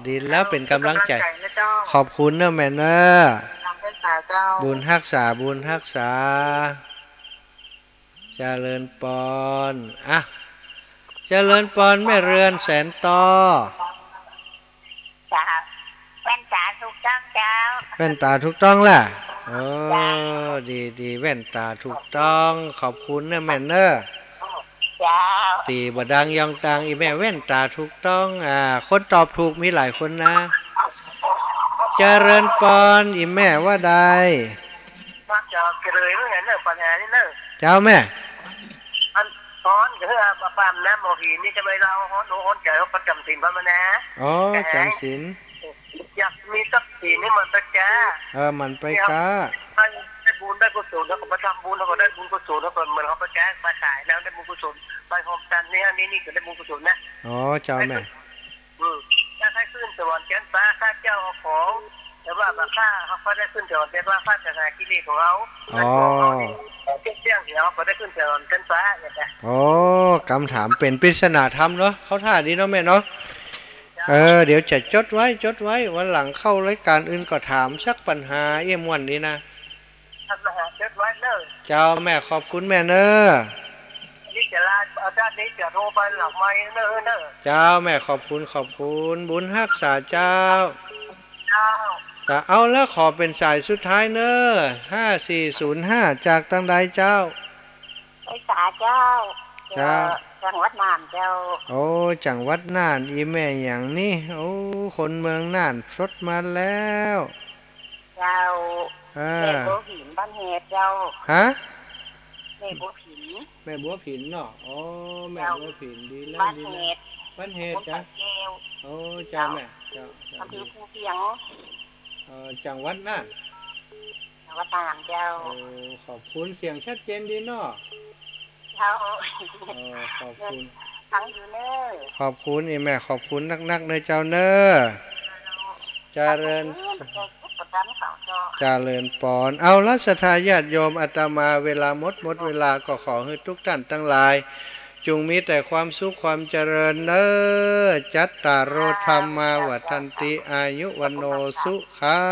ดีแล้วเป็นกำลังใจขอบคุณเนอะแม่เนอะบุญรักษาบุญรักษาเจริญปอนเจริญปอนแม่เรือนแสนต่อแว่นตาถูกต้องเจ้าแว่นตาถูกต้องล่ะดีแว่นตาถูกต้องขอบคุณนะแม่เนอตีบดังยองตังอีแม่แว่นตาถูกต้องคนตอบถูกมีหลายคนนะเจริญปอนอีแม่ว่าใดว่าจะเกลือเรื่องเนอปัญหานี่เนอเจ้าแม่อันตอนก็คือปามน้ำโมหีนี่จะไปเราฮ้อนใจเขาประจำศีลพระมนะจำศีลอยากมีสักศีลนี่มันไปแก่มันไปก้าได้บุญได้กุศลแล้วก็มาทำบุญแล้วก็ได้บุญกุศลแล้วก็เหมือนเขาไปแก้มาขายแล้วได้บุญกุศลไปหอมจันนี่อันนี้ก็ได้บุญกุศลนะเจ้าแม่ถ้าใครขึ้นสวรรค์แก้ฟ้าข้าเจ้าของแต่ว่าข้าเขาได้ขึ้นสวรรค์แต่ว่าข้าจะหากิเลสของเขาเที่ยงเหี่ยวเขาได้ขึ้นสวรรค์แก้ฟ้าอย่างเงี้ยคำถามเป็นปริศนาธรรมเนาะเขาท่าดีเนาะแม่เนาะเดี๋ยวจะจดไว้วันหลังเข้ารายการอื่นก็ถามสักปัญหาเยี่ยมวันนี้นะจดไว้เนอะเจ้าแม่ขอบคุณแม่เนอะนี่จะลาอาจารย์นี้จะโทรไปหลังไม้เนอะเจ้าแม่ขอบคุณบุญรักษาเจ้าแต่เอาแล้วขอเป็นสายสุดท้ายเนอะ5405จากตั้งใดเจ้าไอ้สาเจ้าจังหวัดน่านเจ้าจังหวัดน่านอีแม่อย่างนี้คนเมืองน่านสดมาแล้วเจ้าแม่บัวผินบ้านเฮดเจ้าแม่บัวผินเนาะแม่บัวผินดีแล้วบ้านเฮดจ้ะจ้าแม่เจ้าอำเภอภูเพียงจังหวัดน่านจังหวัดน่านเจ้าขอบคุณเสียงชัดเจนดีเนาะขอบคุณทั้งอยู่เนอขอบคุณอีแม่ขอบคุณนักๆเนอเจ้าเนอเจริญปอนเอาละศรัทธาญาติโยมอาตมาเวลาหมดเวลาก็ขอให้ทุกท่านทั้งหลายจงมีแต่ความสุขความเจริญเนอจัตตารโอธรรมาวัฏันติอายุวันโนสุขัง